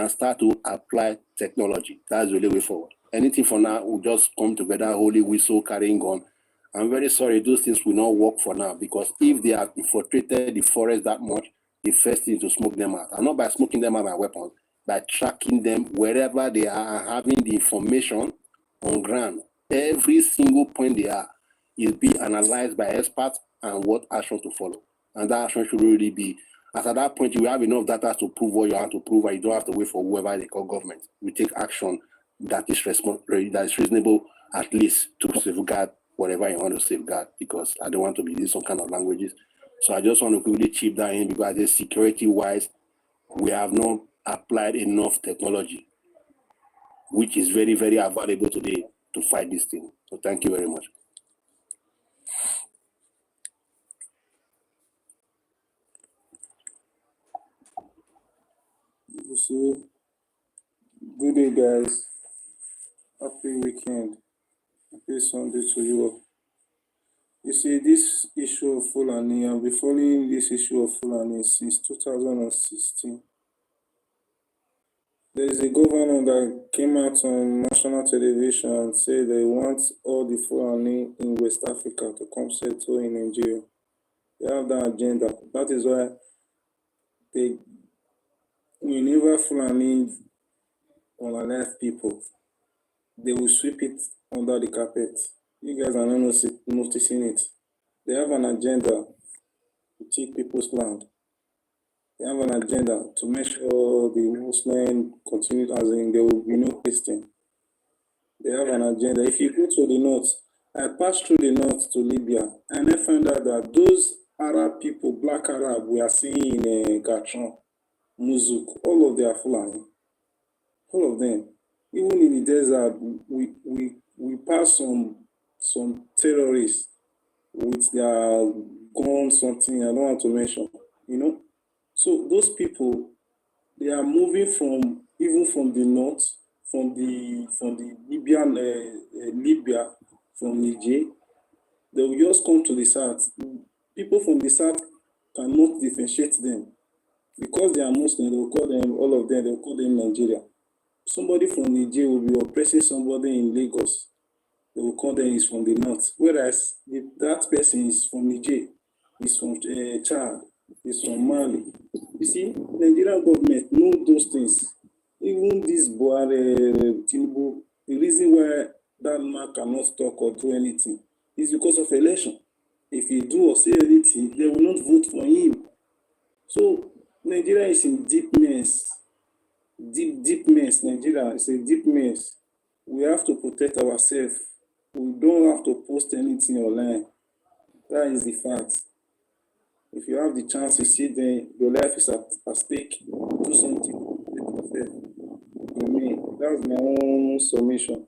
and start to apply technology. That's the only way forward. Anything for now will just come together, holy whistle, carrying gun. I'm very sorry, those things will not work for now, because if they have infiltrated the forest that much, the first thing is to smoke them out. And not by smoking them out by weapons, by tracking them wherever they are and having the information on ground. Every single point they are is being analyzed by experts and what action to follow. And that action should really be, as at that point, you have enough data to prove what you have to prove, and you don't have to wait for whoever they call government. We take action that is reasonable, at least to safeguard whatever you want to safeguard, because I don't want to be using some kind of languages. So I just want to quickly chip that in, because security-wise, we have not applied enough technology, which is very, very available today to fight this thing. So thank you very much. You see, good day, guys. Happy weekend. Happy Sunday to you all. You see, this issue of Fulani, I've been following this issue of Fulani since 2016. There is a governor that came out on national television and said they want all the Fulani in West Africa to come settle in Nigeria. They have that agenda. That is why whenever Fulani unalive people, they will sweep it under the carpet. You guys are not noticing it. They have an agenda to take people's land. They have an agenda to make sure the Muslim continue, as in there will be no Christian. They have an agenda. If you go to the north, I passed through the north to Libya, and I found out that those Arab people, black Arab, we are seeing in Gatron, Muzuk, all of them are Fulani. All of them. Even in the desert, we pass some terrorists with their guns, something I don't want to mention, you know. So those people, they are moving from the north, from the Libyan Libya, from Niger. They will just come to the south. People from the south cannot differentiate them because they are Muslim. They will call them, all of them. They will call them Nigeria. Somebody from Niger will be oppressing somebody in Lagos. They will call them is from the north. Whereas that person is from Niger, is from Chad, is from Mali. You see, the Nigerian government know those things. Even this Tinubu, the reason why that man cannot talk or do anything is because of election. If he do or say anything, they will not vote for him. So Nigeria is in deep mess. Deep mess. Nigeria is a deep mess. We have to protect ourselves. We don't have to post anything online. That is the fact. If you have the chance, you see your life is at stake, do something. For me, that's my own submission.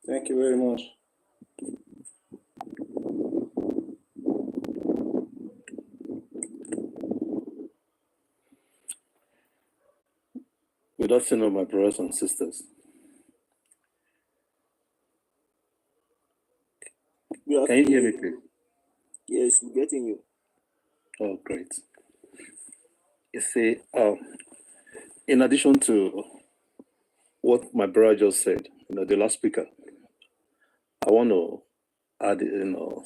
Thank you very much. Good afternoon, my brothers and sisters. Can you hear me, please? Yes, we're getting you. Oh, great. You see, in addition to what my brother just said, the last speaker, I want to add,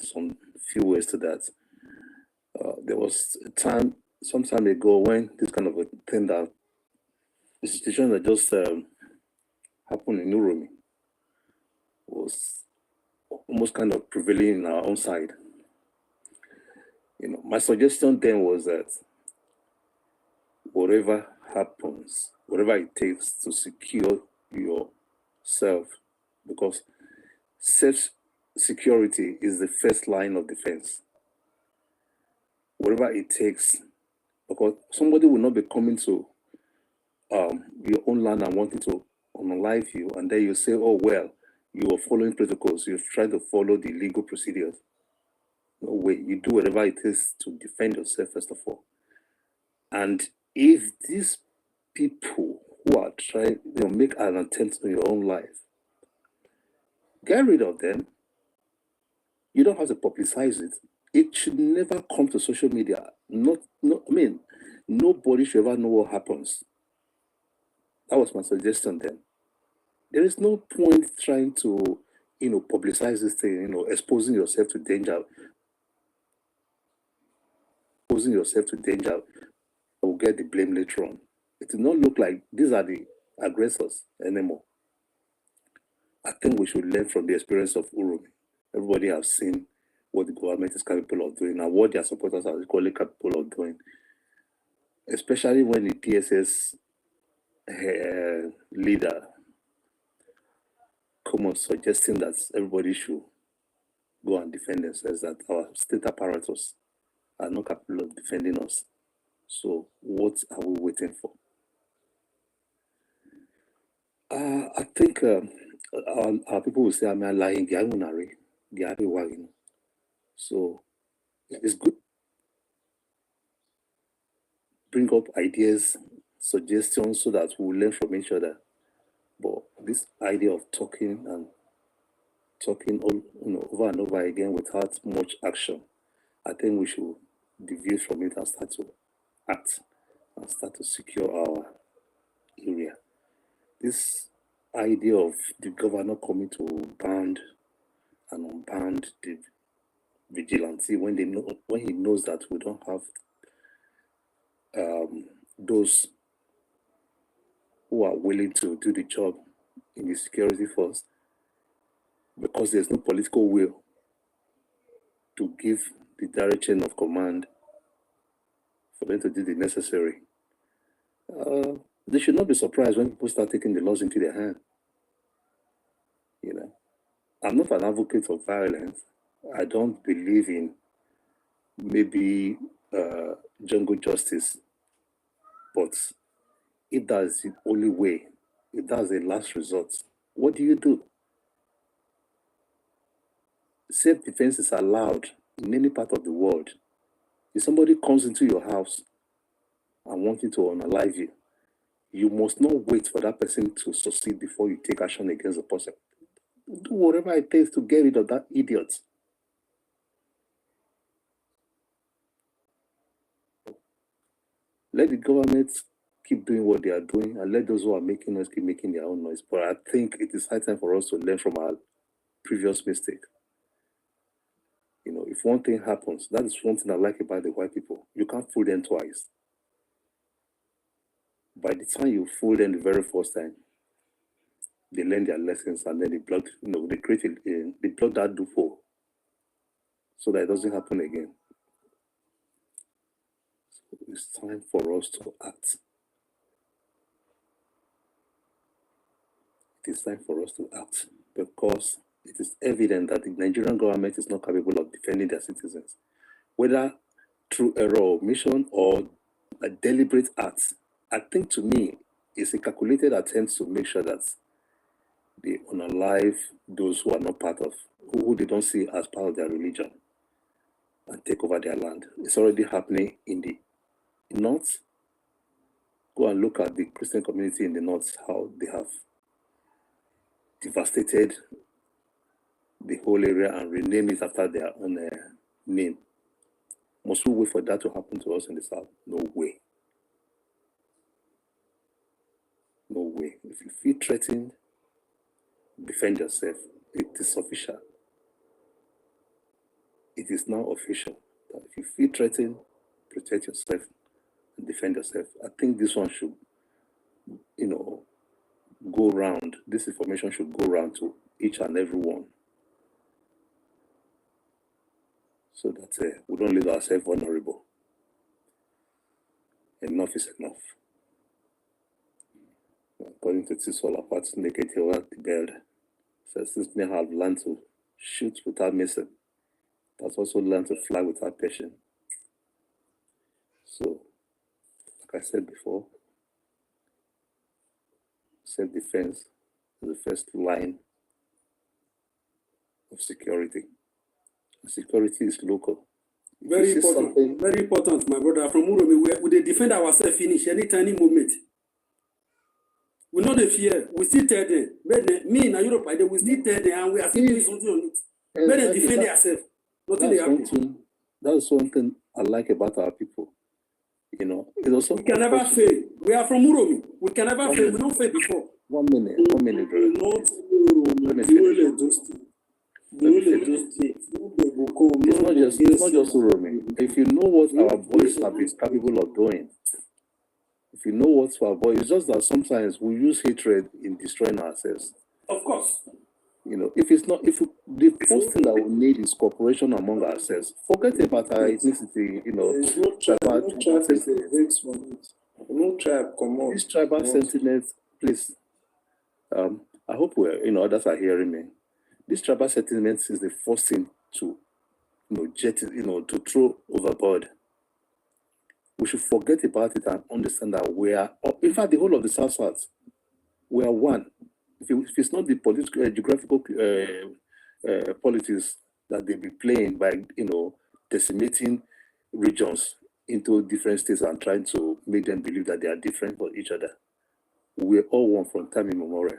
some few ways to that. There was a time, some time ago, when this kind of a thing that the situation that just happened in Urumi was almost kind of prevailing in our own side. My suggestion then was that whatever happens, whatever it takes to secure yourself, because self-security is the first line of defense. Whatever it takes, because somebody will not be coming to your own land and wanting to unalive you, and then you say, oh, well, you are following protocols, you're trying to follow the legal procedures. No way, you do whatever it is to defend yourself, first of all. And if these people who are trying, make an attempt on your own life, get rid of them. You don't have to publicize it. It should never come to social media. Nobody should ever know what happens. That was my suggestion then. There is no point trying to, publicize this thing, exposing yourself to danger. Exposing yourself to danger will get the blame later on. It will not look like these are the aggressors anymore. I think we should learn from the experience of Urumi. Everybody has seen what the government is capable of doing and what their supporters are equally capable of doing, especially when the DSS leader come on suggesting that everybody should go and defend themselves, that our state apparatus are not capable of defending us. So what are we waiting for? I think our people will say, I'm lying, so it's good. Bring up ideas, suggestions, so that we'll learn from each other. But this idea of talking over and over again without much action, I think we should deviate from it and start to act and start to secure our area. This idea of the governor coming to band and unband the vigilante when he knows that we don't have those who are willing to do the job in the security force, because there's no political will to give the direct chain of command for them to do the necessary. They should not be surprised when people start taking the laws into their hand. I'm not an advocate of violence. I don't believe in maybe jungle justice, but if that's the only way, if that's the last resort, what do you do? Self-defense is allowed in any part of the world. If somebody comes into your house and wants to unalive you, you must not wait for that person to succeed before you take action against the person. Do whatever it takes to get rid of that idiot. Let the government keep doing what they are doing, and let those who are making noise keep making their own noise. But I think it is high time for us to learn from our previous mistake. If one thing happens, that is one thing I like about the white people. You can't fool them twice. By the time you fool them the very first time, they learn their lessons, and then they block, they block that loophole so that it doesn't happen again. So it's time for us to act. It is time for us to act, because it is evident that the Nigerian government is not capable of defending their citizens, whether through error or omission or a deliberate act. I think, to me, it's a calculated attempt to make sure that they unalive those who are not part of, who they don't see as part of their religion, and take over their land. It's already happening in the north. Go and look at the Christian community in the north, how they have devastated the whole area and rename it after their own name. Must we wait for that to happen to us in the south? No way. No way. If you feel threatened, defend yourself. It is official. It is now official that if you feel threatened, protect yourself and defend yourself. I think this one should, go round. This information should go round to each and every one, so that we don't leave ourselves vulnerable. Enough is enough. According to Tisol Apart, naked the bed, says this may have learned to shoot without missing. That's also learned to fly without passion. So, like I said before, self-defense is the first line of security. Security is local. Very important. Very important, my brother. From Uromi, we they defend ourselves finish any tiny moment. We know the fear. We still tell them. Me in Europe, we still tell them, and we are still doing something on it. Let them defend themselves. Nothing they happen. That's one thing I like about our people. You know, it's also We can never fail. We are from Uromi. We can never fail. We don't fail before. 1 minute, 1 minute, brother. Not Let me the finish. way they just the Let me way they finish. just they go come. It's not just Uromi. If you know what our boys have been capable of doing, if you know what's our boys, it's just that sometimes we use hatred in destroying ourselves. Of course. You know, if it's not, if the first thing that we need is cooperation among ourselves, forget about our ethnicity, you know, There's no tribal tribe sentiment. vex from it. No tribe come out. This tribal sentiment, please, I hope we're, you know, others are hearing me. This tribal sentiment is the first thing to, you know, to throw overboard. We should forget about it and understand that we are, in fact, the whole of the South, we are one. If it's not the political, geographical politics that they be playing by, you know, decimating regions into different states and trying to make them believe that they are different from each other, we're all one from time immemorial.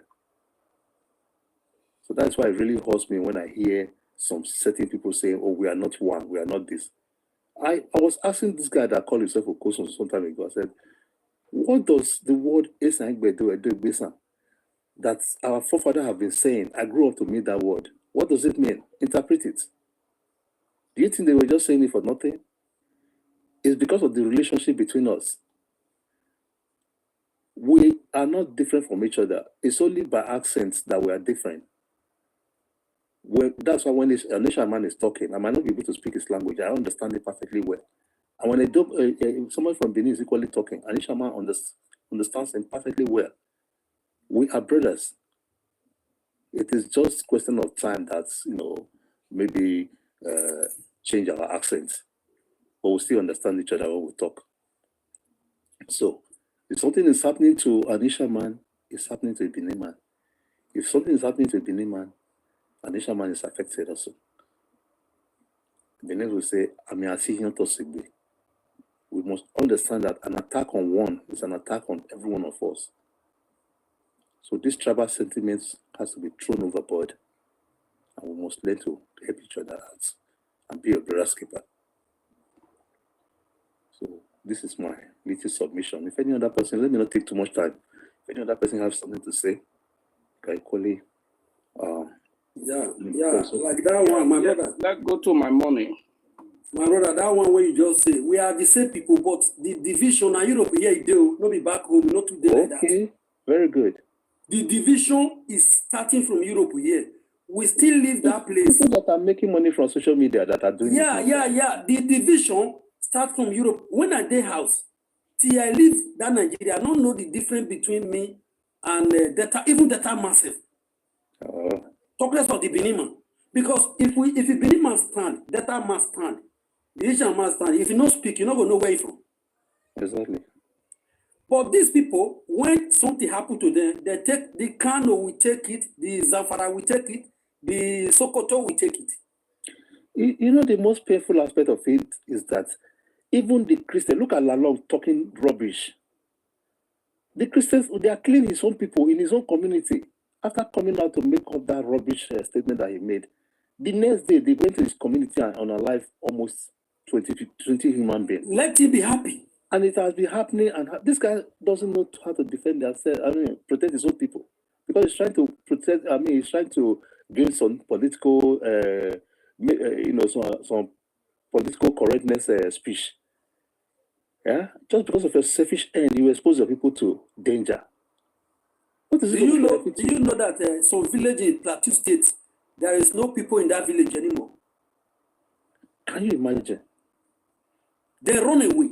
So that's why it really hurts me when I hear some certain people saying, "Oh, we are not one, we are not this." I was asking this guy that called himself Okosun some time ago. I said, "What does the word Esangbedo that our forefathers have been saying? I grew up to meet that word. What does it mean? Interpret it. Do you think they were just saying it for nothing? It's because of the relationship between us. We are not different from each other. It's only by accents that we are different. That's why when a nation man is talking, I might not be able to speak his language. I understand it perfectly well. And when someone from Benin is equally talking, a nation man understands him perfectly well. We are brothers. It is just a question of time that, you know, maybe change our accents, but we still understand each other when we talk. So, if something is happening to an Anisha man, it's happening to a Benin man. If something is happening to a Benin man, an Anisha man is affected also. Benin will say, we must understand that an attack on one is an attack on every one of us. So this tribal sentiments has to be thrown overboard, and we must learn to help each other out and be a brother's keeper. So this is my little submission. If any other person, let me not take too much time. If any other person has something to say, okay, equally. Yeah, like that one, my brother. Let's go to my money. My brother, that one where you just say we are the same people, but the division and Europe here you do, not be back home, not today like that. Okay, very good. The division is starting from Europe here. We still leave that place. People that are making money from social media that are doing Yeah. The division starts from Europe. When I dey house, till I leave that Nigeria, I don't know the difference between me and even Data Massive. Talk less of the Benin man. Because if the Benin man stand, Data must stand. The Asian must stand. If you don't speak, you're not going to know where you're from. Exactly. But these people, when something happen to them, they take the Kano, we take it, the Zamfara, we take it, the Sokoto, we take it. You know, the most painful aspect of it is that even the Christians, look at Lalong talking rubbish. The Christians, they are killing his own people in his own community. After coming out to make up that rubbish statement that he made, the next day they went to his community and unalive almost 20 human beings. Let him be happy. And it has been happening, and this guy doesn't know how to defend himself. Protect his own people, because he's trying to protect. He's trying to gain some political, some political correctness speech. Yeah, just because of your selfish end, you expose your people to danger. What is Do you know that some village in Plateau State, there is no people in that village anymore? Can you imagine? They run away.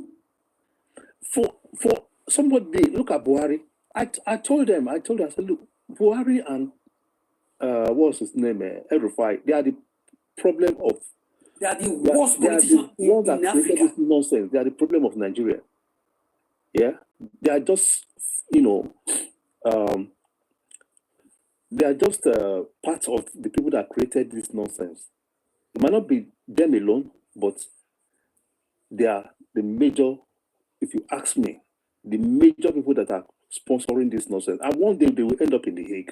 For somebody, look at Buhari. I told them, I said, look, Buhari and what's his name, El-Rufai, they are the problem of. They are the worst politicians in Africa. This nonsense. They are the problem of Nigeria. Yeah, they are just, they are just part of the people that created this nonsense. It might not be them alone, but they are the major. If you ask me, the major people that are sponsoring this nonsense, and one day they will end up in The Hague,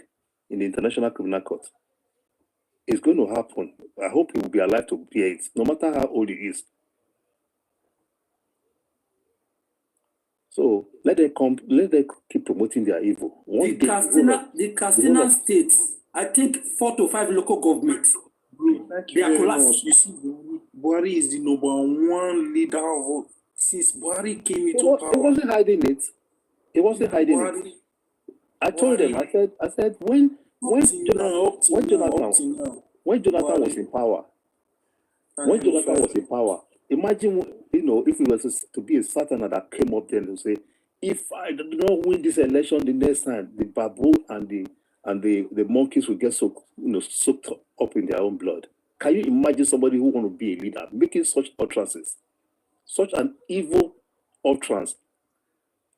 in the International Criminal Court. It's going to happen. I hope he will be alive to hear it, no matter how old he is. So let them keep promoting their evil. The Katsina state, I think 4 to 5 local governments. Thank you very much. You see, Buhari is the number one leader of since Buhari came into power. He wasn't hiding it. He wasn't hiding it. I told them. I said when Jonathan was in power, imagine if it was to be a Satan that came up there and say, if I do not win this election the next time, the baboon and the monkeys will get soaked up in their own blood. Can you imagine somebody who want to be a leader making such utterances, such an evil utterance,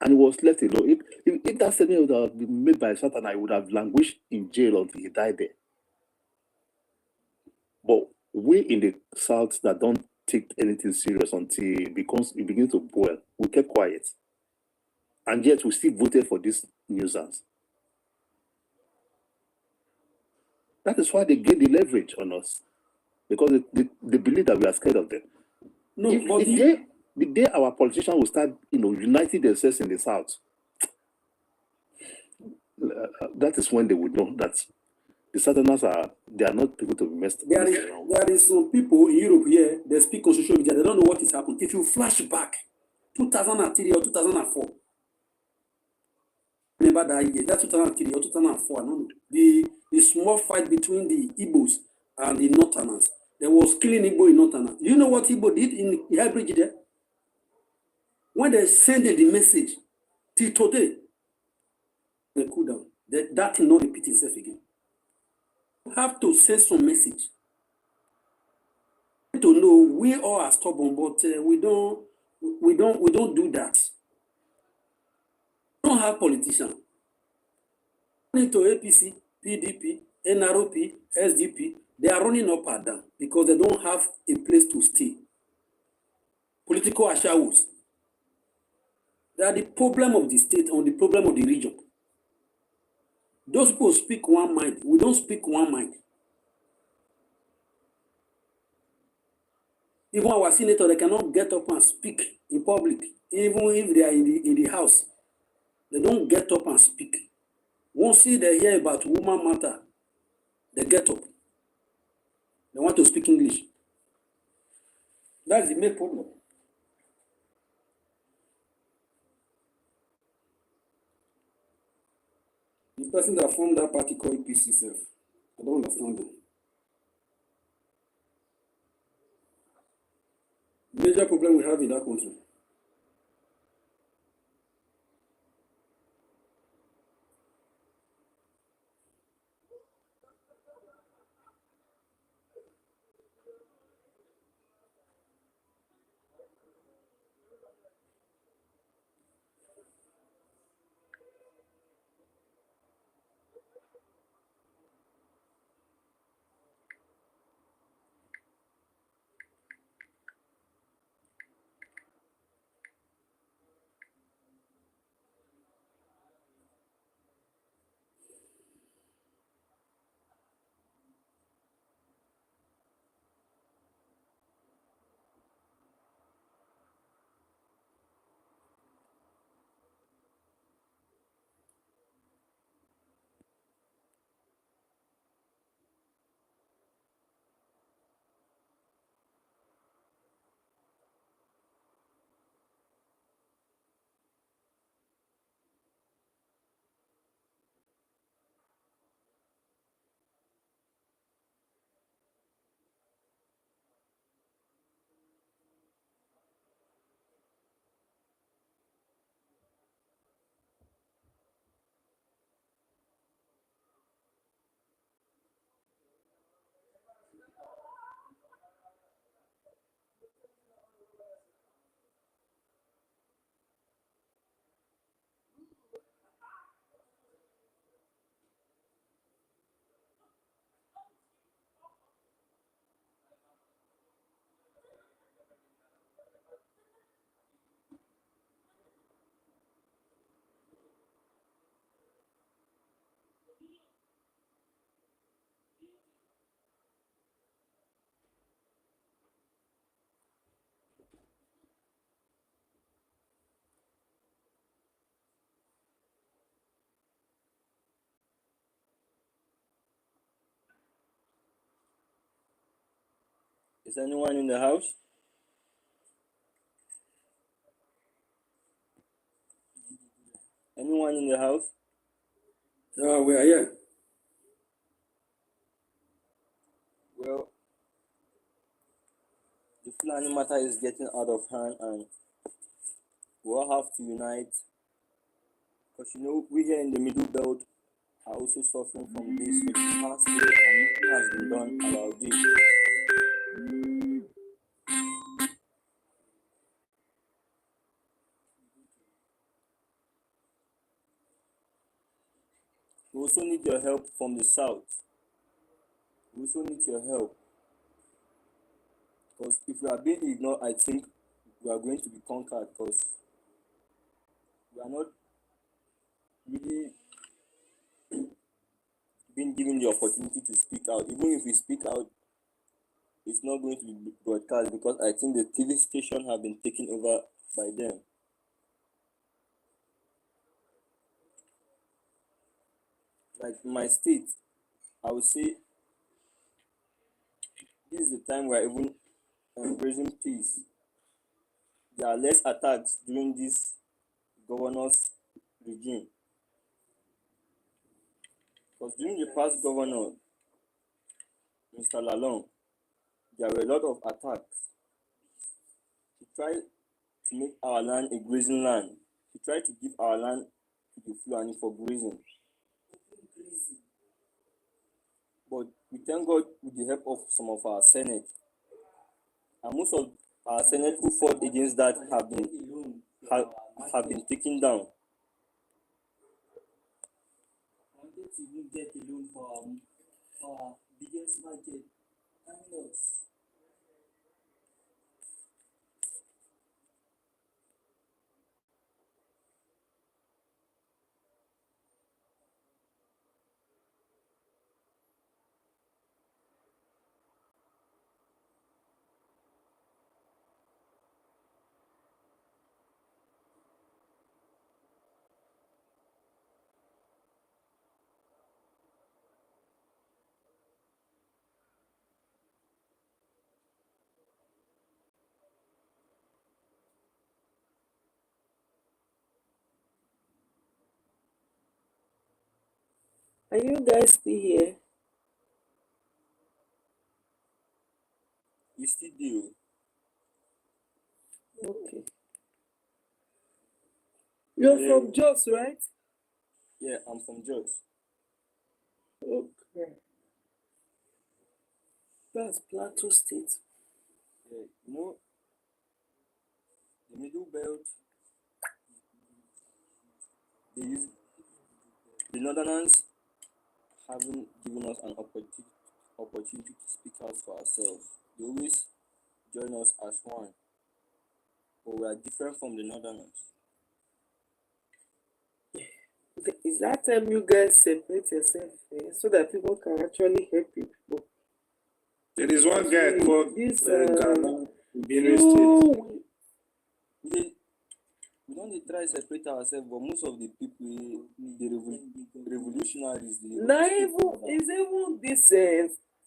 and he was left alone? If that statement would have been made by Satan, I would have languished in jail until he died there. But we in the South that don't take anything serious until it begins to boil, we kept quiet. And yet we still voted for this nuisance. That is why they gain the leverage on us. Because they believe that we are scared of them. No, the day our politicians will start, uniting themselves in the South, that is when they would know that the Southerners they are not people to be messed around. There is some people in Europe here, they speak on social media, they don't know what is happening. If you flash back 2003 or 2004, remember that year, that's 2003 or 2004, I don't know. The small fight between the Igbos and the Northerners. There was killing Igbo in Northerners. You know what Igbo did in the High Bridge there? When they sent the message, till today, they cool down. That thing not repeat itself again. You have to send some message. To know we all are stubborn, but we don't do that. We don't have politicians. Into APC, PDP, NROP, SDP, they are running up and down because they don't have a place to stay. Political ashawus. They are the problem of the state or the problem of the region. Those people speak one mind. We don't speak one mind. Even our senator, they cannot get up and speak in public. Even if they are in the house, they don't get up and speak. Once they hear about woman matter, they get up. They want to speak English. That's the main problem. The person that formed that party called APC self, I don't understand them. Major problem we have in that country. Is anyone in the house? Anyone in the house? Yeah, we are here. Well, the Fulani matter is getting out of hand, and we all have to unite. Because we here in the Middle Belt are also suffering from this for the past year, and nothing has been done about this. We also need your help from the south. We also need your help. Because if we are being ignored, I think we are going to be conquered, because we are not really being given the opportunity to speak out. Even if we speak out, it's not going to be broadcast, because I think the TV station have been taken over by them. Like in my state, I would say this is the time we are even embracing peace. There are less attacks during this governor's regime. Because during the past governor, Mr. Lalong, there were a lot of attacks. He tried to make our land a grazing land. He tried to give our land to the Fulani for grazing. But we thank God with the help of some of our Senate. And most of our Senate who fought against that have been taken down. I wanted to even get a loan for our biggest market, Anglos. Are you guys still here? We still do. Okay. You're Yeah. from Jos, right? Yeah, I'm from Jos. Okay. That's Plateau State. Yeah, the Middle Belt, the Northerners haven't given us an opportunity to speak out for ourselves. They always join us as one, but we are different from the Northerners. Okay. Is that time you guys separate yourself so that people can actually help you people? There is one guy called This Ghana, Benue State. We don't try to separate ourselves, but most of the people, the revolutionaries, now even this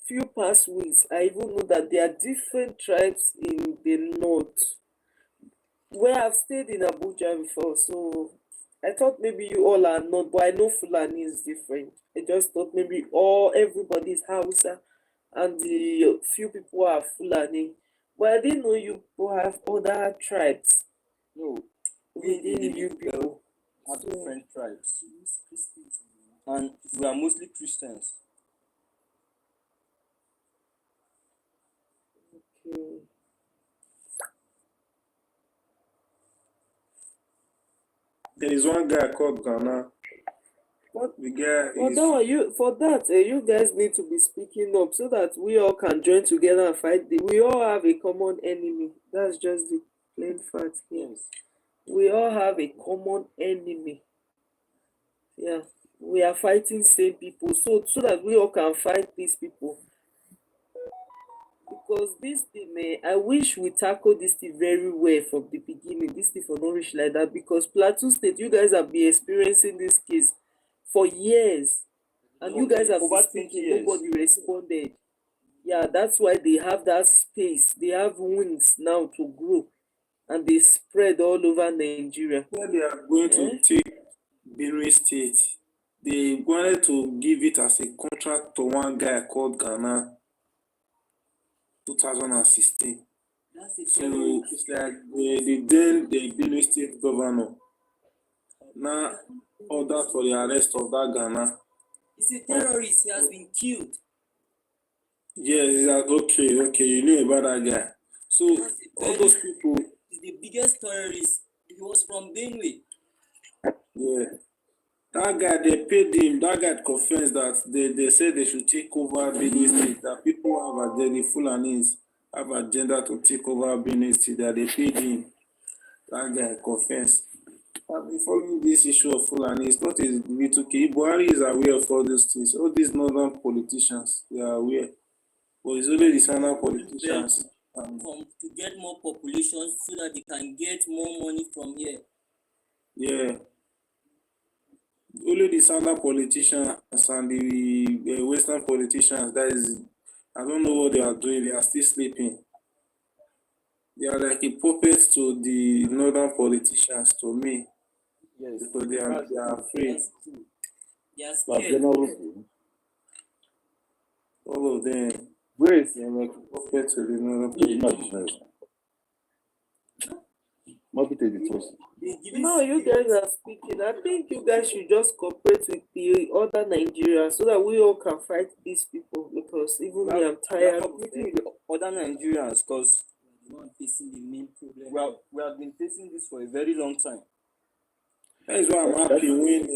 few past weeks, I even know that there are different tribes in the north. Where I've stayed in Abuja before, so I thought maybe you all are not, but I know Fulani is different. I just thought maybe everybody is Hausa and the few people are Fulani. But I didn't know you people have other tribes No, within you people. have different tribes, and we are mostly Christians. Okay. There is one guy called Ghana. What? The guy For is that, you guys need to be speaking up so that we all can join together and fight. We all have a common enemy. That's just the plain fact here. Yes. We all have a common enemy. Yeah, we are fighting same people, so that we all can fight these people. Because this thing, I wish we tackle this thing very well from the beginning. This thing for not reach like that, because Plateau State, you guys have been experiencing this case for years, and you guys have Over been 20 speaking, years. nobody responded. Yeah, that's why they have that space. They have wings now to grow, and they spread all over Nigeria. Where they are going to take Benue State, they wanted to give it as a contract to one guy called Ghana 2016. That's a So terrorist. it's like the Benue State governor now ordered for the arrest of that Ghana. He's a terrorist. He has been killed. Yes, it's like, okay, you knew about that guy. So That's a all very, those people, he's the biggest terrorist. He was from Benue. yeah, that guy they paid him. That guy confessed that they said they should take over Benue State. That people have agenda, the Fulanis have agenda to take over Benue State. That they paid him. That guy confessed. I've been following this issue of Fulani. It's not a little key. Buhari is aware of all these things. All these northern politicians, they are aware. But it's only the southern politicians. To get more population so that they can get more money from here. Yeah. Only the southern politicians and the western politicians, that is, I don't know what they are doing. They are still sleeping. They are like a puppet to the northern politicians, to me. Yes. Because they are afraid. That's true. They are But scared. general All of them. Grace, They are like a puppet to the northern it's politicians. not business. Maybe take the toast. They give Now you guys are speaking. I think you guys should just cooperate with the other Nigerians so that we all can fight these people, because even me, I'm tired of Cooperating them. with the other Nigerians because the one facing the main problem. we have been facing this for a very long time. That is why I'm happy when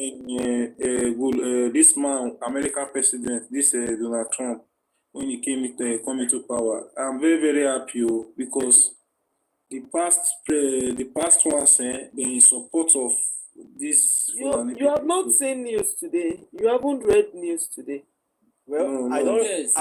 this man, American president, this Donald Trump, when he come into power, I'm very, very happy because the past ones, they're in support of this. You have not seen news today. You haven't read news today. Well, No, I no. don't. Yes.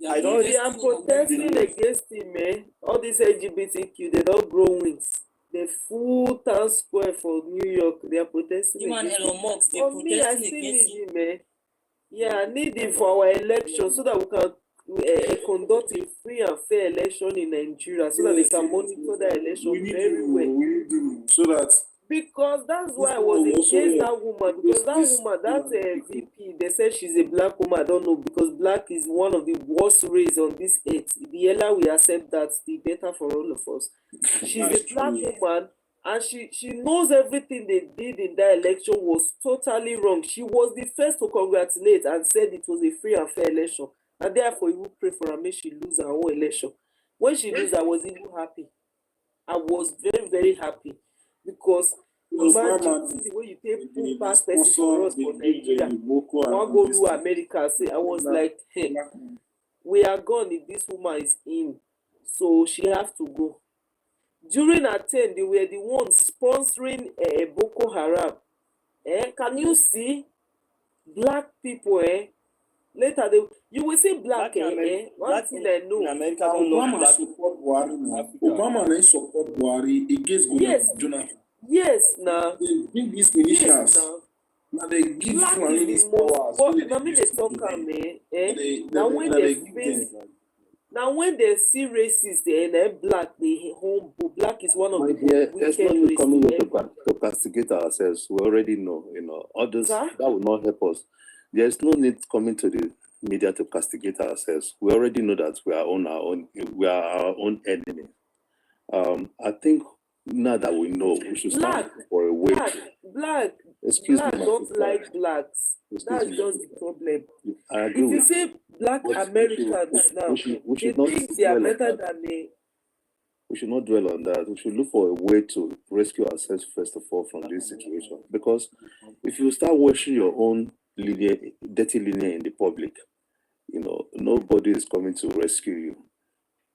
I don't. They are protesting against him, eh? All these LGBTQ, they don't grow wings. The full town square for New York, they are protesting Him and against Elon him. Musk, they For me, I protesting still against need him. him, eh? Yeah, I need him for our election so that we can conduct a free and fair election in Nigeria so that they can monitor the election very well. We need him so that Because that's why I This was one also, against that woman. Because that this woman, that VP, they said she's a black woman. I don't know, because black is one of the worst race on this earth. The earlier we accept that, the better for all of us. She's That's a black true. woman, and she knows everything they did in that election was totally wrong. She was the first to congratulate and said it was a free and fair election, and therefore you will pray for her, make she lose her own election. When she lose, I was even happy. I was very, very happy because imagine see the way you take put past person for us for Nigeria. One go to America, say I was like, hey, we are gone if this woman is in, so she have to go. During her term, they were the ones sponsoring Boko Haram. Can you see black people? Later, you will see black. One thing I know. In America, don't know Obama black support Buhari now. Africa. Obama then support Buhari against Yes. Jonathan. Yes, now. They bring these Yes, militias. now. Now they give Black Fulani is these the most. powers. But When now they me used they to talk do them. am, now when they give face, them. now when they see racists, then black they humble. Black is one of My the dear, there's no need coming here races. to castigate ourselves. We already know, all this Sir? that will not help us. There's no need coming to the media to castigate ourselves. We already know that we are our own enemy. I think now that we know, we should stand for a way. Black Excuse me, my don't sister. like blacks. Excuse That's me, just my the sister. problem. I agree If you with say black But Americans now, we they should not think they are dwell on better that. than me. We should not dwell on that. We should look for a way to rescue ourselves first of all from this situation. Because if you start washing your own dirty linear in the public, nobody is coming to rescue you.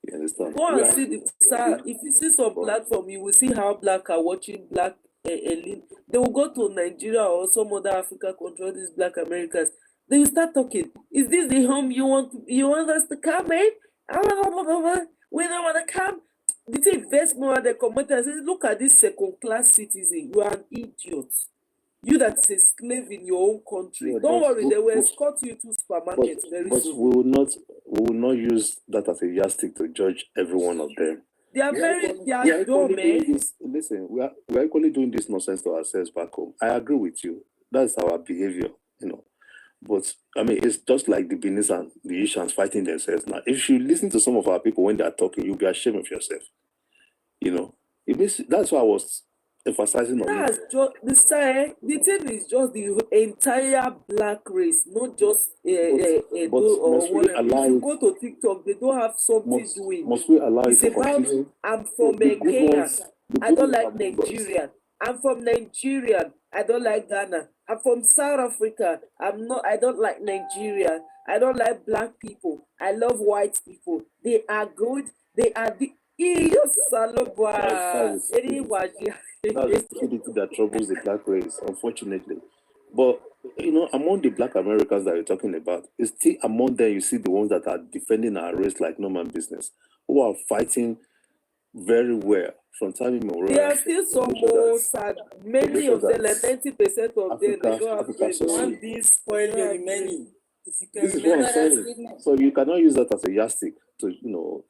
You understand? Go and see if you see some platform, you will see how black are watching black elite. They will go to Nigeria or some other African country, all these black Americans. They will start talking. Is this the home you want us to come in? We don't want to come. The thing vex me when they comment and say, look at this second-class citizen. You are an idiot. You that's a slave in your own country. Yeah, Don't but worry, they will escort you to supermarkets very But soon. we will not. we will not use that as a yardstick to judge every one of them. They are We they are are equally dumb, doing eh? this. Listen, we are equally doing this nonsense to ourselves back home. I agree with you. That's our behavior, you know. But I mean, it's just like the Benis and the Ishans fighting themselves now. If you listen to some of our people when they are talking, you'll be ashamed of yourself. You know, it means that's why I was emphasizing on it. That's just the thing is just the entire black race, not just Edo But or must we whatever. allow If you it? go to TikTok, they don't have something doing. Must we allow it It's to about continue? I'm So from the good Kenya. ones, the I good don't ones are like among us. Nigerian. I'm from Nigeria. I don't like Ghana. I'm from South Africa. I don't like Nigeria. I don't like black people. I love white people. They are good. They are the Salobwa. That's the stupidity that troubles the black race, unfortunately. But you know, among the black Americans that you're talking about, it's still among them you see the ones that are defending our race like no man business, who are fighting very well from time immemorial. There are still some more sad. Many of them, like 90% of them, they don't have Africa brain. One succeed. day spoil your remaining. If you can This is what remember I'm that saying. statement. So you cannot use that as a yardstick to,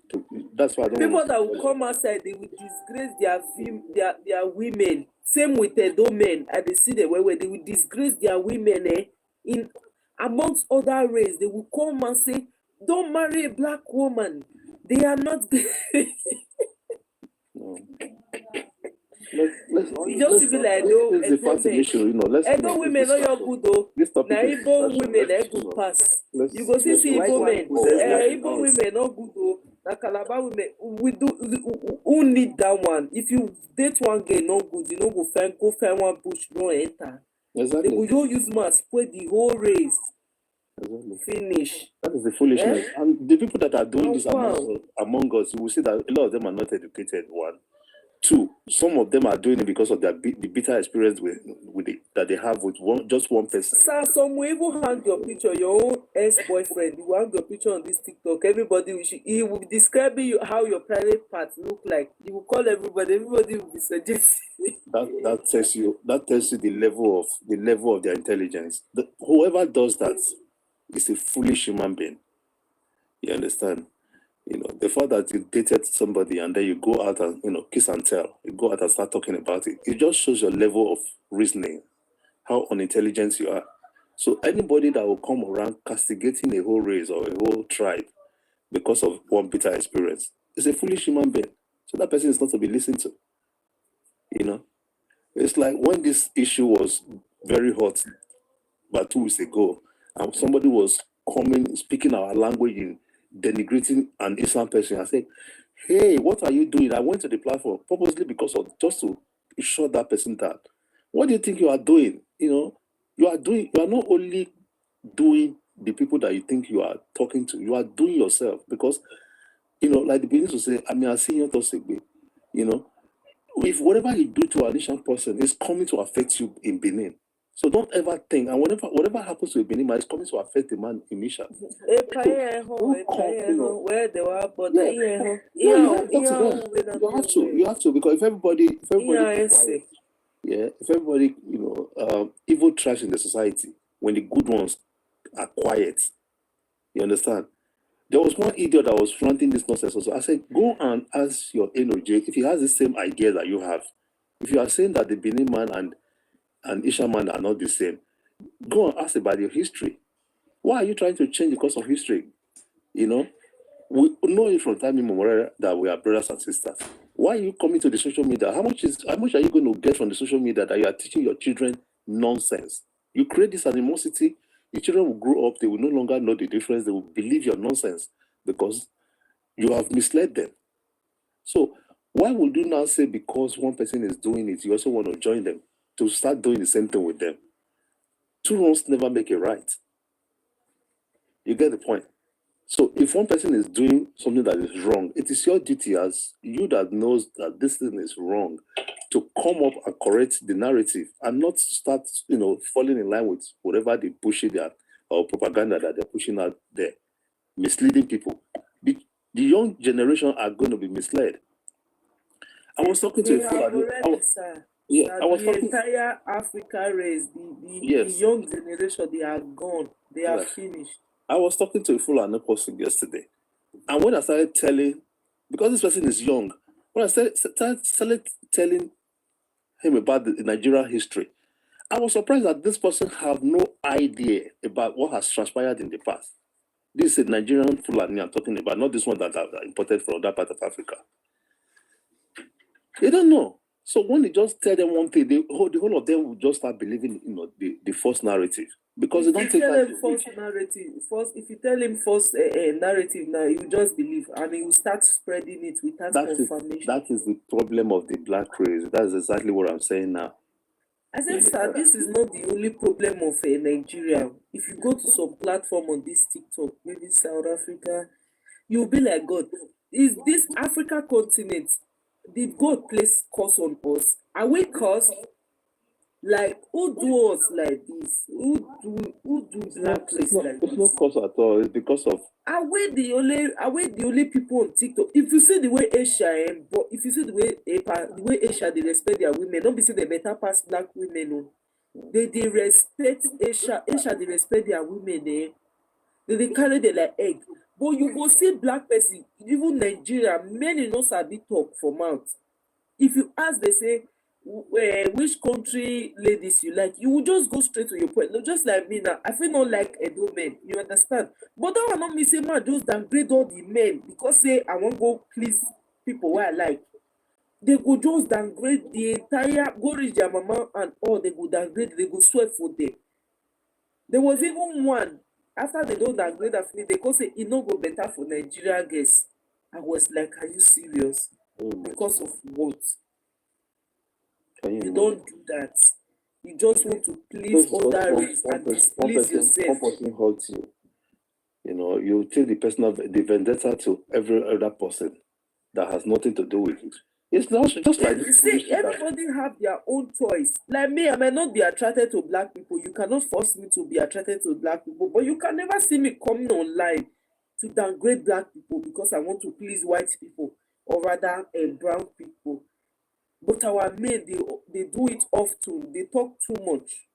that's why I don't People want that will come outside, they will disgrace their women. Same with Edo men. I dey see them where they will disgrace their women. In amongst other race, they will come and say, "Don't marry a black woman. They are not." No. Let's You just feel like Edo face the fact men. issue, let's Edo make women this no your discussion. good though. This Na topic is Igbo discussion. women Let's, good pass. let's, You go see let's Igbo White men. people say that Igbo us. women no good though. Na Calabar women who need that one. If you date one girl no good, you no go find one bush no enter. They exactly. go just use man spoil the whole race. Exactly. Finish. That is the foolishness. And the people that are doing this Wow. among us, you will see that a lot of them are not educated. One. Two, some of them are doing it because of the bitter experience with it that they have with just one person. Sir, some will even hang your picture, your own ex-boyfriend. You will hang your picture on this TikTok. Everybody, he will describe you how your private parts look like. You will call everybody. Everybody will be suggesting. That tells you the level of their intelligence. Whoever does that is a foolish human being. You understand? The fact that you dated somebody and then you go out and kiss and tell, you go out and start talking about it, it just shows your level of reasoning, how unintelligent you are. So anybody that will come around castigating a whole race or a whole tribe because of one bitter experience is a foolish human being. So that person is not to be listened to. It's like when this issue was very hot about 2 weeks ago, and somebody was speaking our language in denigrating an Islam person. I said, "Hey, what are you doing?" I went to the platform purposely because of just to shut that person down. What do you think you are doing? You are not only doing the people that you think you are talking to, you are doing yourself because, like the Benin will say, I mean, I see you Tosegbe, if whatever you do to an Asian person is coming to affect you in Benin. So don't ever think, and whatever happens to a Benin man is coming to affect the man in Misha. Where they were, but You have to, because if everybody evil trash in the society, when the good ones are quiet, you understand? There was one idiot that was fronting this nonsense also. I said, go and ask your NOJ if he has the same idea that you have. If you are saying that the Benin man and Isha man are not the same, go and ask about your history. Why are you trying to change the course of history? We know it from time immemorial that we are brothers and sisters. Why are you coming to the social media? How much are you going to get from the social media that you are teaching your children nonsense? You create this animosity. Your children will grow up, they will no longer know the difference, they will believe your nonsense because you have misled them. So why would you now say because one person is doing it, you also want to join them to start doing the same thing with them? Two wrongs never make a right. You get the point? So if one person is doing something that is wrong, it is your duty as you that knows that this thing is wrong to come up and correct the narrative and not start, falling in line with whatever they push it there or propaganda that they're pushing out there, misleading people. The young generation are going to be misled. I was talking to a Fulani. The entire Africa race, the young generation, they are gone. They are finished. I was talking to a Fulani person yesterday, and when I started telling, because this person is young, when I started telling him about the Nigerian history, I was surprised that this person have no idea about what has transpired in the past. This is a Nigerian Fulani I'm talking about, not this one that are imported from that part of Africa. They don't know. So when they just tell them one thing, the whole of them will just start believing, the false narrative, because they don't If you take tell time him to false read. narrative, if you tell him false narrative now, he will just believe and he will start spreading it without confirmation. That is the problem of the black race. That's exactly what I'm saying now. I said, sir, this is not the only problem of Nigeria. If you go to some platform on this TikTok, maybe South Africa, you'll be like, God, is this Africa continent? Did God place curse on us? Are we cursed? Like, who do us like this? Who do black race like It's this? not cause at all. It's because of Are we the only people on TikTok? If you see the way Asia, but if you see the way Asia they respect their women, don't be say they better pass black women. No. They respect Asia. Asia they respect their women. They carry them like egg. But you go see black person, even Nigeria, many no sabi talk for mouth. If you ask, they say, which country ladies you like, you will just go straight to your point. No, just like me now, I feel not like Edo men, you understand? But that one not me say, man, just downgrade all the men because say I won't go please people where I like. They go just downgrade the entire, go reach their mama and all, they go downgrade, they go sweat for them. There was even one, after they don't downgrade that they go say, it no go better for Nigeria girls. I was like, are you serious? Because of what? You don't do that. You just want to please other race and displease yourself. One person hurts you. You take the vendetta to every other person that has nothing to do with it. It's not just like You see, everybody have their own choice. Like me, I may not be attracted to black people. You cannot force me to be attracted to black people, but you can never see me coming online to downgrade black people because I want to please white people or rather brown people. But our men, they do it often. They talk too much.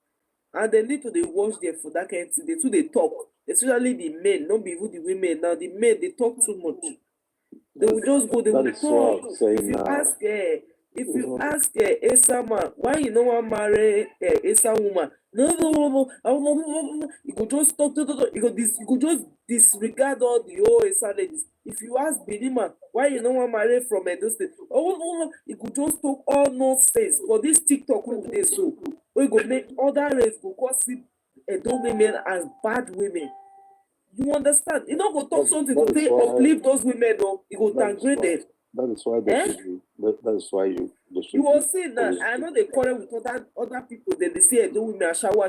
And they need to they watch them for that kind of thing. They too they talk. Especially the men, not be even the women. Now the men, they talk too much. They will just go, they will talk. If you ask Asa man, why you don't want to marry Asa woman? No. You could just talk. You could just disregard all the whole Asa ladies. If you ask Bilima, why you don't want to marry from Edo State? You could just talk all nonsense. For this TikTok, we go make other race go cause Edo women as bad women. You understand? You don't go talk something to say uplift those women, no. You go downgrade them. That is why that is why you were saying that I know they quarrel with other people. Then they say Edo women are shower.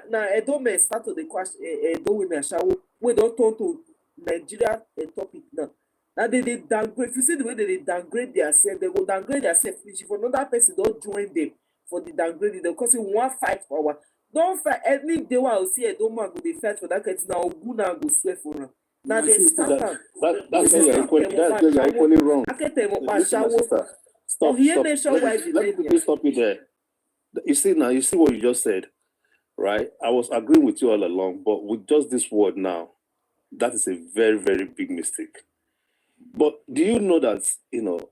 Na Edo men start to the crash Edo women are shower. We don't turn to Nigeria topic now. Now they downgrade. If you see the way they downgrade themselves, they go downgrade themselves. If another person don't join them for the downgrading, they'll cause you one fight for our. Don't fight any day when I see a doma go dey fight for that kind now Oguna go swear for her. Now they start that's you're equally wrong. Stop. Let me quickly stop you there. You see what you just said, right? I was agreeing with you all along, but with just this word now, that is a very, very big mistake. But do you know that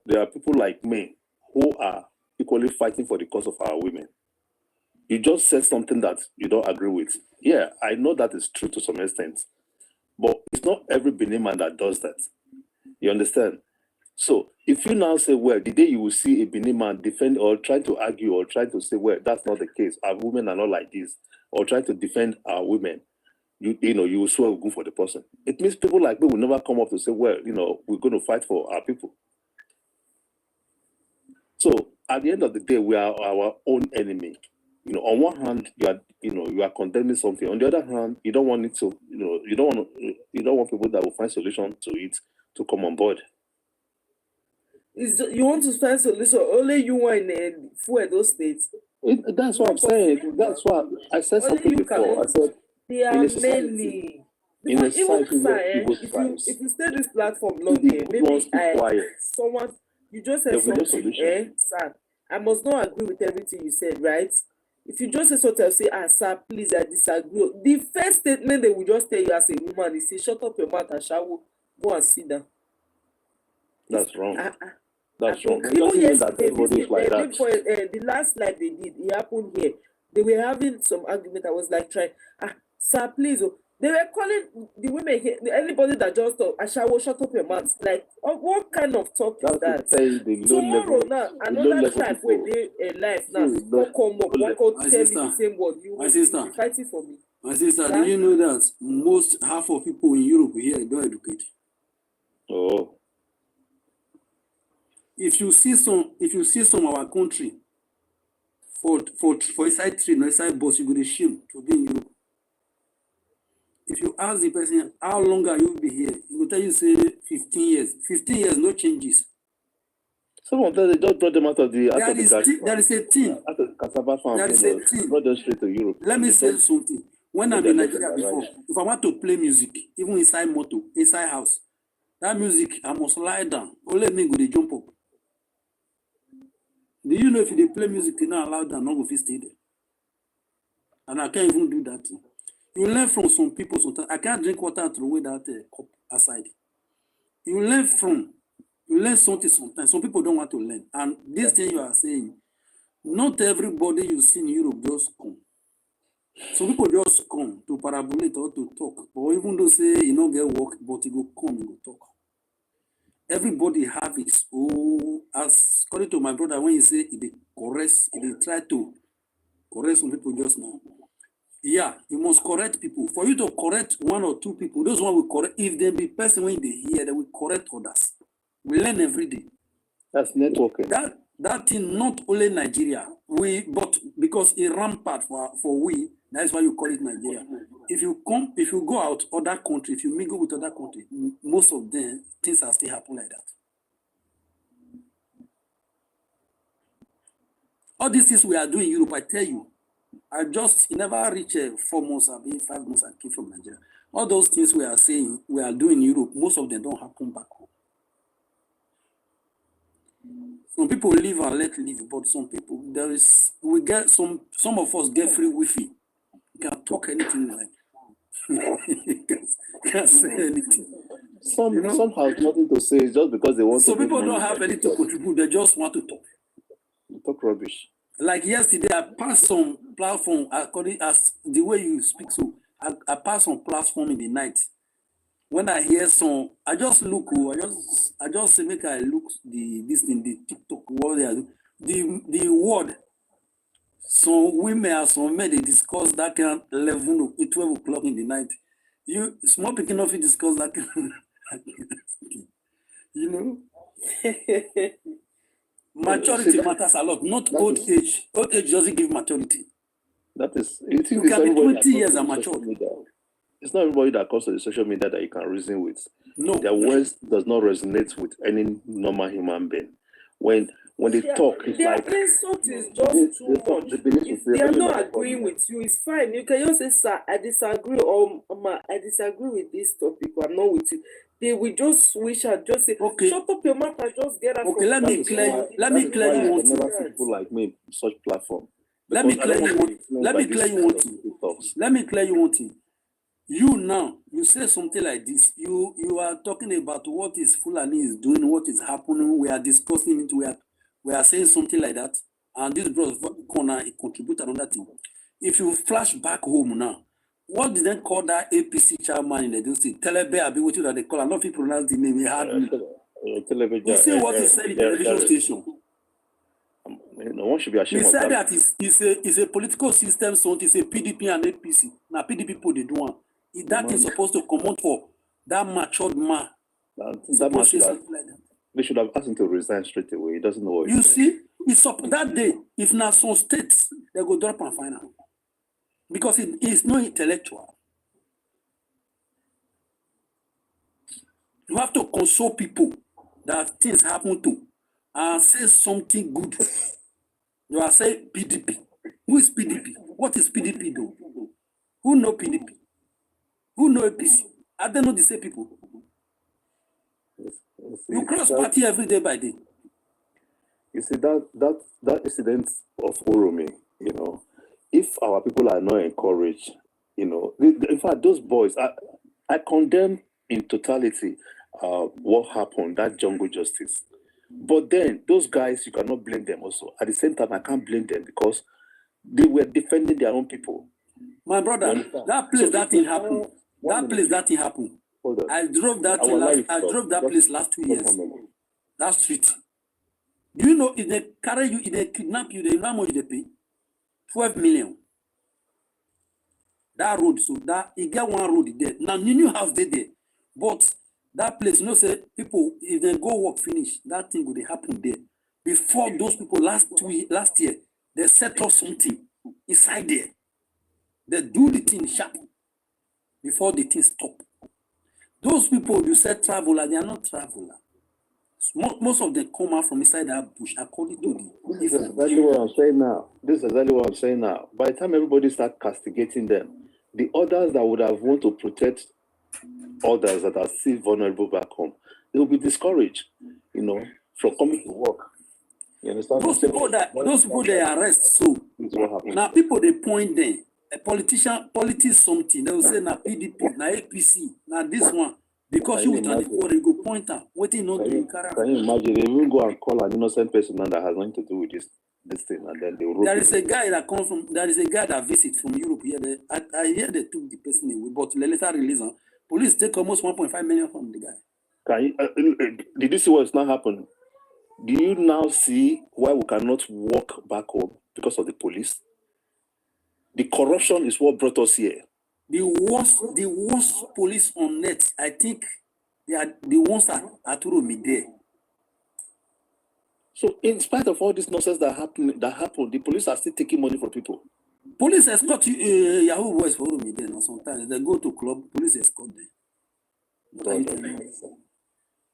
there are people like me who are equally fighting for the cause of our women? You just said something that you don't agree with. Yeah, I know that is true to some extent. But it's not every Benin man that does that. You understand? So if you now say, well, the day you will see a Benin man defend or try to argue or try to say, well, that's not the case. Our women are not like this, or try to defend our women, you will swear we'll go for the person. It means people like me will never come up to say, well, we're going to fight for our people. So at the end of the day, we are our own enemy. On one hand, you are condemning something. On the other hand, you don't want it to, you don't want people that will find solution to it to come on board. You want to find solution? Only you are in those states. That's what I'm saying. That's why I said something before. I said there are many. In a society, if you stay this platform long, maybe someone you just said something, sir. I must not agree with everything you said, right? If you just say something, say, sir, please, I disagree. The first statement they will just tell you as a woman is say, shut up your mouth and shower, go and sit down. That's wrong. I That's wrong. don't, It doesn't even mean that yesterday, everybody is like that. the last live they did, it happened here. They were having some argument. I was like trying, sir, please. Oh. They were calling the women here, anybody that just talk, Ashawo, shut up your mouth. Like, what kind of talk is that? Tomorrow now, another tribe where they life now, don't come up, one could tell me the same word. You will be fighting for me. My sister, do you know that half of people in Europe here don't educate? Oh. If you see some of our country for inside train or inside bus, you go to shame to be in Europe. If you ask the person how long are you be here, he will tell you say 15 years. 15 years, no changes. Some of them they just brought them out of the there is a thing. Out of the cassava farm. There is a thing. Brought them straight to Europe. Let me say something. When I'm in Nigeria before, if I want to play music, even inside motor, inside house, that music I must lie down. Or let me go to jump up. Do you know if they play music, you're not allowed down, not go fit stay there. And I can't even do that thing. You learn from some people sometimes. I can't drink water and throw away that cup aside. You learn something sometimes. Some people don't want to learn. And this thing you are saying, not everybody you see in Europe just come. Some people just come to parabolate or to talk. Or even though say you don't get work, but you go come, you go talk. Everybody have his own, as according to my brother, when he say they try to correct some people just now. Yeah, you must correct people. For you to correct one or two people, those one will correct. If they be person when they hear, they will correct others. We learn every day. That's networking. That thing not only Nigeria. But because it rampant for we, that's why you call it Nigeria. If you go out other country, if you mingle with other country, most of them things are still happen like that. All these things we are doing in Europe, I tell you, I just never reach 4 months, 5 months, I came from Nigeria. All those things we are saying, we are doing in Europe, most of them don't happen back home. Some people live and let live, but some people, we get some of us get free Wi-Fi. You can talk anything like, can't say anything. Some have nothing to say just because they want some to. Some people don't have anything to contribute, they just want to talk. Talk rubbish. Like yesterday, I passed some platform according as the way you speak. So I passed some platform in the night. When I hear some, I just look. I just say make I look this thing, the TikTok, what they are doing. The word. Some women and some men they discuss that kind of 11, 12 o'clock in the night. You small picking off it discuss that kind of, you know. Maturity matters a lot, not old age. Old age doesn't give maturity. That is, you can be 20 years and mature. It's not everybody that comes to the social media that you can reason with. No. Their words does not resonate with any normal human being. When they talk, it's their like insult is just too much. If they are not agreeing with you, it's fine. You can just say, sir, I disagree, or ma, I disagree with this topic, or I'm not with you. They will just switch and just say, okay, shut up your mouth and just get out. Okay, let me clear you one thing. I never see people like me in such platform. Let me clear you one thing. You now, you say something like this. You are talking about what is Fulani is doing, what is happening. We are discussing it. We are saying something like that. And this brother corner contribute another thing. If you flash back home now, what did they call that APC chairman in the state? Telebe Abi, what you that they call? I don't know if you pronounce the name. He had you see what he said in the television station. No one should be ashamed. He said that it's a political system, so it's a PDP and APC. Now PDP people they do one. That is supposed to come out for that matured man. They should have asked him to resign straight away. He doesn't know what you see. It's up that day. If not some states, they go drop and find out because it's not intellectual. You have to console people that things happen to and say something good. You are saying PDP. Who is PDP? What is PDP though? Who know PDP? Who know APC? Are they not the same people? You cross party every day by day. You see that incident of Oromi, you know, if our people are not encouraged, in fact, those boys, I condemn in totality what happened, that jungle justice. But then those guys, you cannot blame them also. At the same time, I can't blame them because they were defending their own people. My brother, that place that thing happened. That place that thing happened. Hold on. I drove that place last 2 years. That street. Do you know if they carry you, if they kidnap you, they know how much they pay? 12 million. That road, so that you get one road there. Now new house they there. But that place, say people, if they go work finish, that thing would happen there. Before those people last year, they set up something inside there. They do the thing sharp before the thing stop. Those people you said traveler, they are not traveler. Most of them come out from inside that bush, according to the. This is exactly what I'm saying now. By the time everybody start castigating them, the others that would have want to protect others that are still vulnerable back home, they will be discouraged, from coming to work. You understand? Those people they arrest. So now people they point them. A politics something. They will say na PDP, na APC, na this one. Because you go point out what you know doing. Can you imagine? They will go and call an innocent person that has nothing to do with this thing, and then they will. There is a guy that visits from Europe here. I hear they took the person away, but the later release. Police take almost 1.5 million from the guy. Can you, did you see what's not happening? Do you now see why we cannot walk back home because of the police? The corruption is what brought us here. The worst police on net, I think, they are the ones that are through me there. So, in spite of all this nonsense that happened, the police are still taking money from people. Police escort Yahoo boys for me there. Sometimes they go to club, police escort them.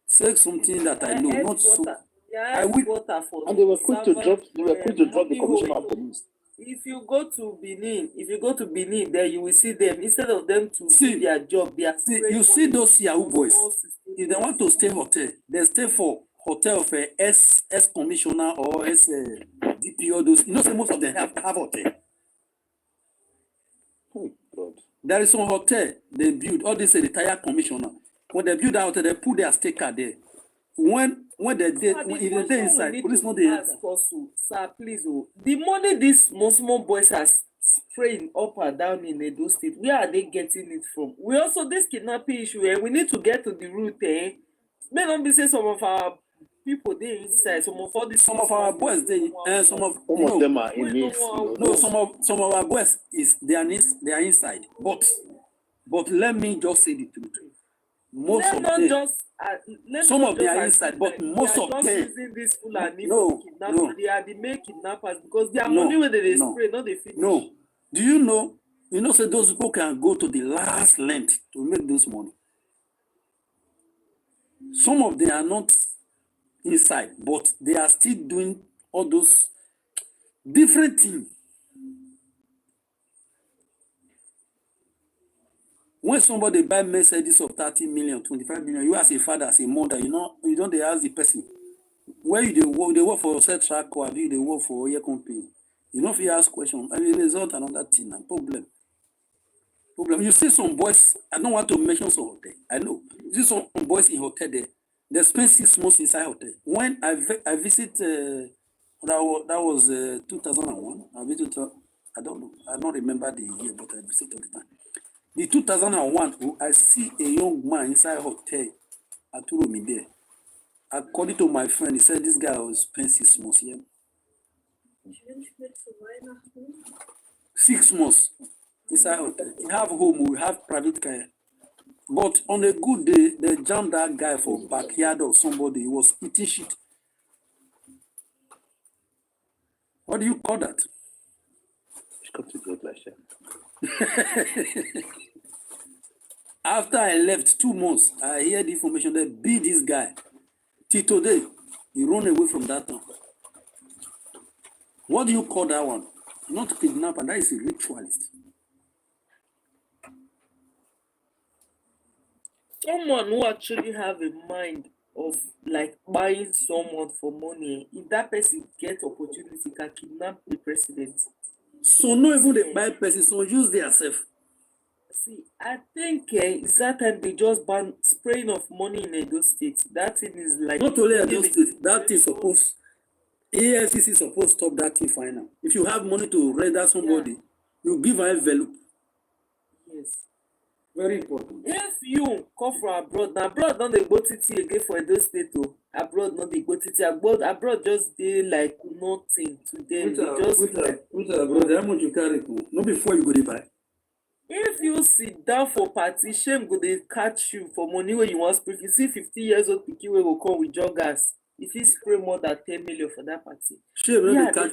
Say something that I know, not so. And they were quick to drop. The commissioner of police. If you go to Benin, there you will see them. Instead of them to see their job, you see those Yahoo boys. If they want to stay hotel, they stay for hotel of a S commissioner or S DP or those. Say most of them have hotel. Oh God. There is some hotel they build. All this retired commissioner. When they build that hotel, they put their sticker there. When they did, if they inside, police know they enter. Sir, please, the money these small boys are spraying up and down in Edo State, where are they getting it from? We also this kidnapping issue, we need to get to the root. May not be say some of our people they inside, some of our boys they, some of them are in this. No, some of our boys they are inside, but let me just say the truth. Most of them. Some of them are inside, but most of them. This no. They are the main kidnappers because their money when they spray, not they finish. No. Do you know? Say those people can go to the last length to make this money. Some of them are not inside, but they are still doing all those different things. When somebody buy Mercedes of 30 million, 25 million, you as a father, as a mother, you don't they ask the person, where they work for set track or do they work for your company? You know if you ask questions, result another thing, problem. You see some boys, I don't want to mention some hotel. I know. You see some boys in hotel there. They spend 6 months inside hotel. When I visit, that was 2001. I don't know. I don't remember the year, but I visit all the time. The 2001, I see a young man inside hotel at Turumi there. According to my friend, he said this guy was spent 6 months here. 6 months inside hotel. We have home, we have private car. But on a good day, they jammed that guy for backyard or somebody. He was eating shit. What do you call that? After I left 2 months, I hear the information that beat this guy. Till today, he run away from that town. What do you call that one? Not kidnapper, that is a ritualist. Someone who actually have a mind of like buying someone for money, if that person gets opportunity, can kidnap the president. So no even the buy person, so use their self. See, I think it's that time they just ban spraying of money in Edo State. That thing is like Not only Edo State, that thing supposed AFCC supposed stop that thing final. If you have money to render somebody, you give an envelope. yes. Very important. If you come from abroad, now abroad not dey go titi again for Edo State o. Abroad not dey go titi. Abroad just dey like nothing to them. They just With abroad, how much you carry to? Not before you go dey buy. if you sit down for party, shame go dey catch you for money wey you wan spray. If you see 50 years old pikin wey go come with joggers, if he spray more than 10 million for that party. Shame not dey catch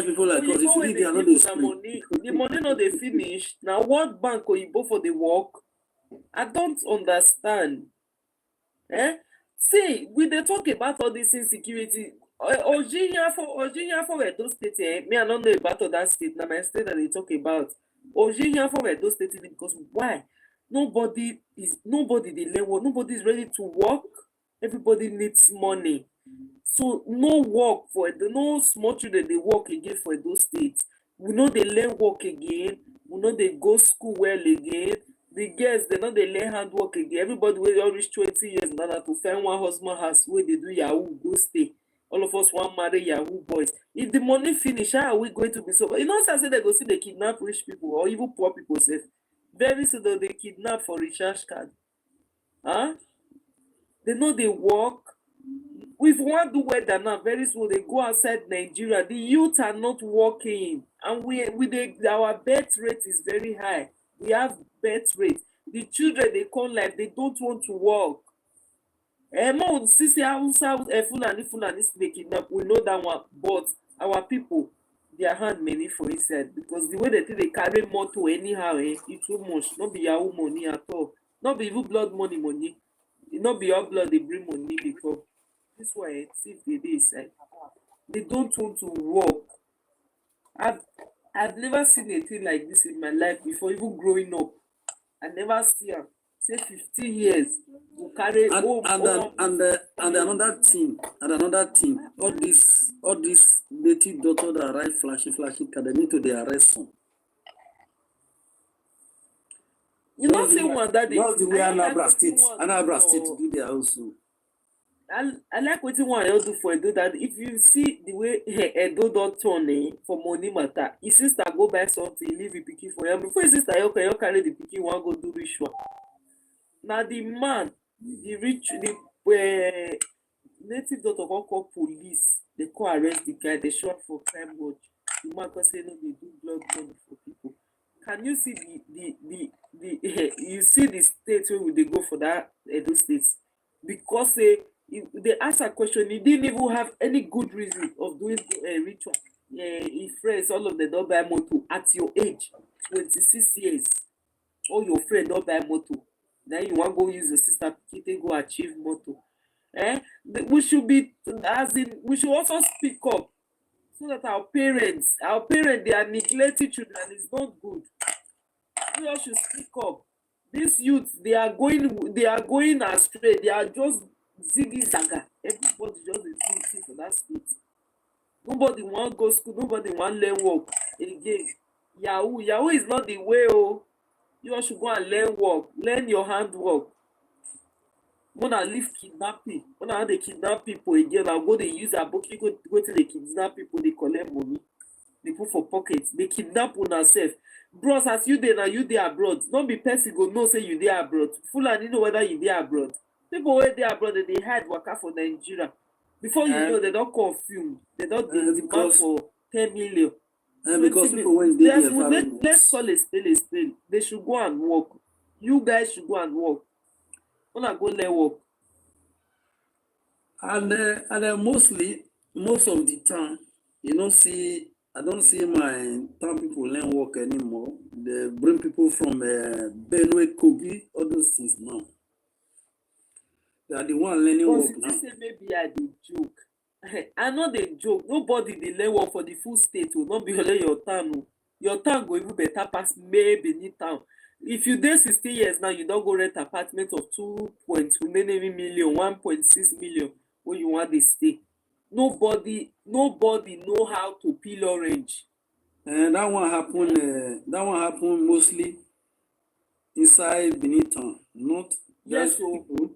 people like us. If you need they are not dey spray. Money, the money no dey finish. Na World Bank oyibo for the work. I don't understand. See, we dey talk about all this insecurity. Ojiya for Edo State. Me, I don't know about other state. Na my state that they talk about. Ojiya for Edo State because why? Nobody dey learn work. Nobody is ready to work. Everybody needs money. So no work for Edo. No small children dey work again for Edo State. We no dey learn work again. We no dey go school well again. The girls they no dey learn handwork again. Everybody wey don reach 20 years now na to find one husband house wey dey do yahoo go stay. All of us wan marry yahoo boys. If the money finish, how are we going to be so? You know, say they go see they kidnap rich people or even poor people sef. Very soon they kidnap for recharge card. They know they work. If we wan do weather now, very soon they go outside Nigeria. The youth are not working, and our birth rate is very high. We have birth rate. The children they come like they don't want to work. Fulani they kidnap. We know that one, but our people, their hand many for inside because the way they carry motor anyhow, it's too much. Not be Yahoo money at all. Not be even blood money. It not be your blood they bring money because this why see they inside. They don't want to work. I've never seen a thing like this in my life before, even growing up. I never see am. Say 15 years we carry and another thing, all this native doctor that write flashy card, they need to dey arrest some. You know say one that day. That's the way Anambra State do their also. I like wetin one else do for Edo that if you see the way Edo don turn for money matter, his sister go buy something, leave the pikin for him. Before his sister you carry the pikin wan go do ritual. Na the man, the native doctor come call police, they come arrest the guy, they show up for crime watch. The man come say no, they do blood money for people. Can you see the you see the state where they go for that Edo State? Because they ask a question, he didn't even have any good reason of doing a ritual. His friends, all of them don't buy motor at your age, 26 years. All your friends don't buy motor. Now you want to go use your sister to go achieve motor. We should be we should also speak up so that our parents they are neglecting children. It's not good. We all should speak up. These youths they are going astray. They are just ziggy zaga. Everybody just is doing things for that state. Nobody want go school. Nobody want learn work again. Yahoo is not the way. Oh, you all should go and learn work. Learn your handwork. Wanna leave kidnapping. Wanna they kidnap people again. I'll go they use a book. Go to the kidnap people. They collect money. They put for pockets. They kidnap on self. Bros, as you there now, you there abroad. Don't be person go know say you there abroad. Fulani know whether you there abroad. People where they abroad, they hide waka for Nigeria. Before you know, they don't confuse. They don't demand for 10 million. Because people when they let's call a spade. They should go and work. You guys should go and work. Wanna go let work. And most of the time, I don't see my town people learn work anymore. They bring people from Benue, Kogi, all those things now. They are the one learning work now. Say maybe I dey joke. I know they joke. Nobody dey learn work for the full state will not be only your town. Your town go even better pass maybe Benin town. If you dey 16 years now, you don't go rent apartment of 2.2 million, 1.6 million when you want to stay. Nobody know how to peel orange. And that one happened. That one happened mostly inside Benin town, not Yes, just so people.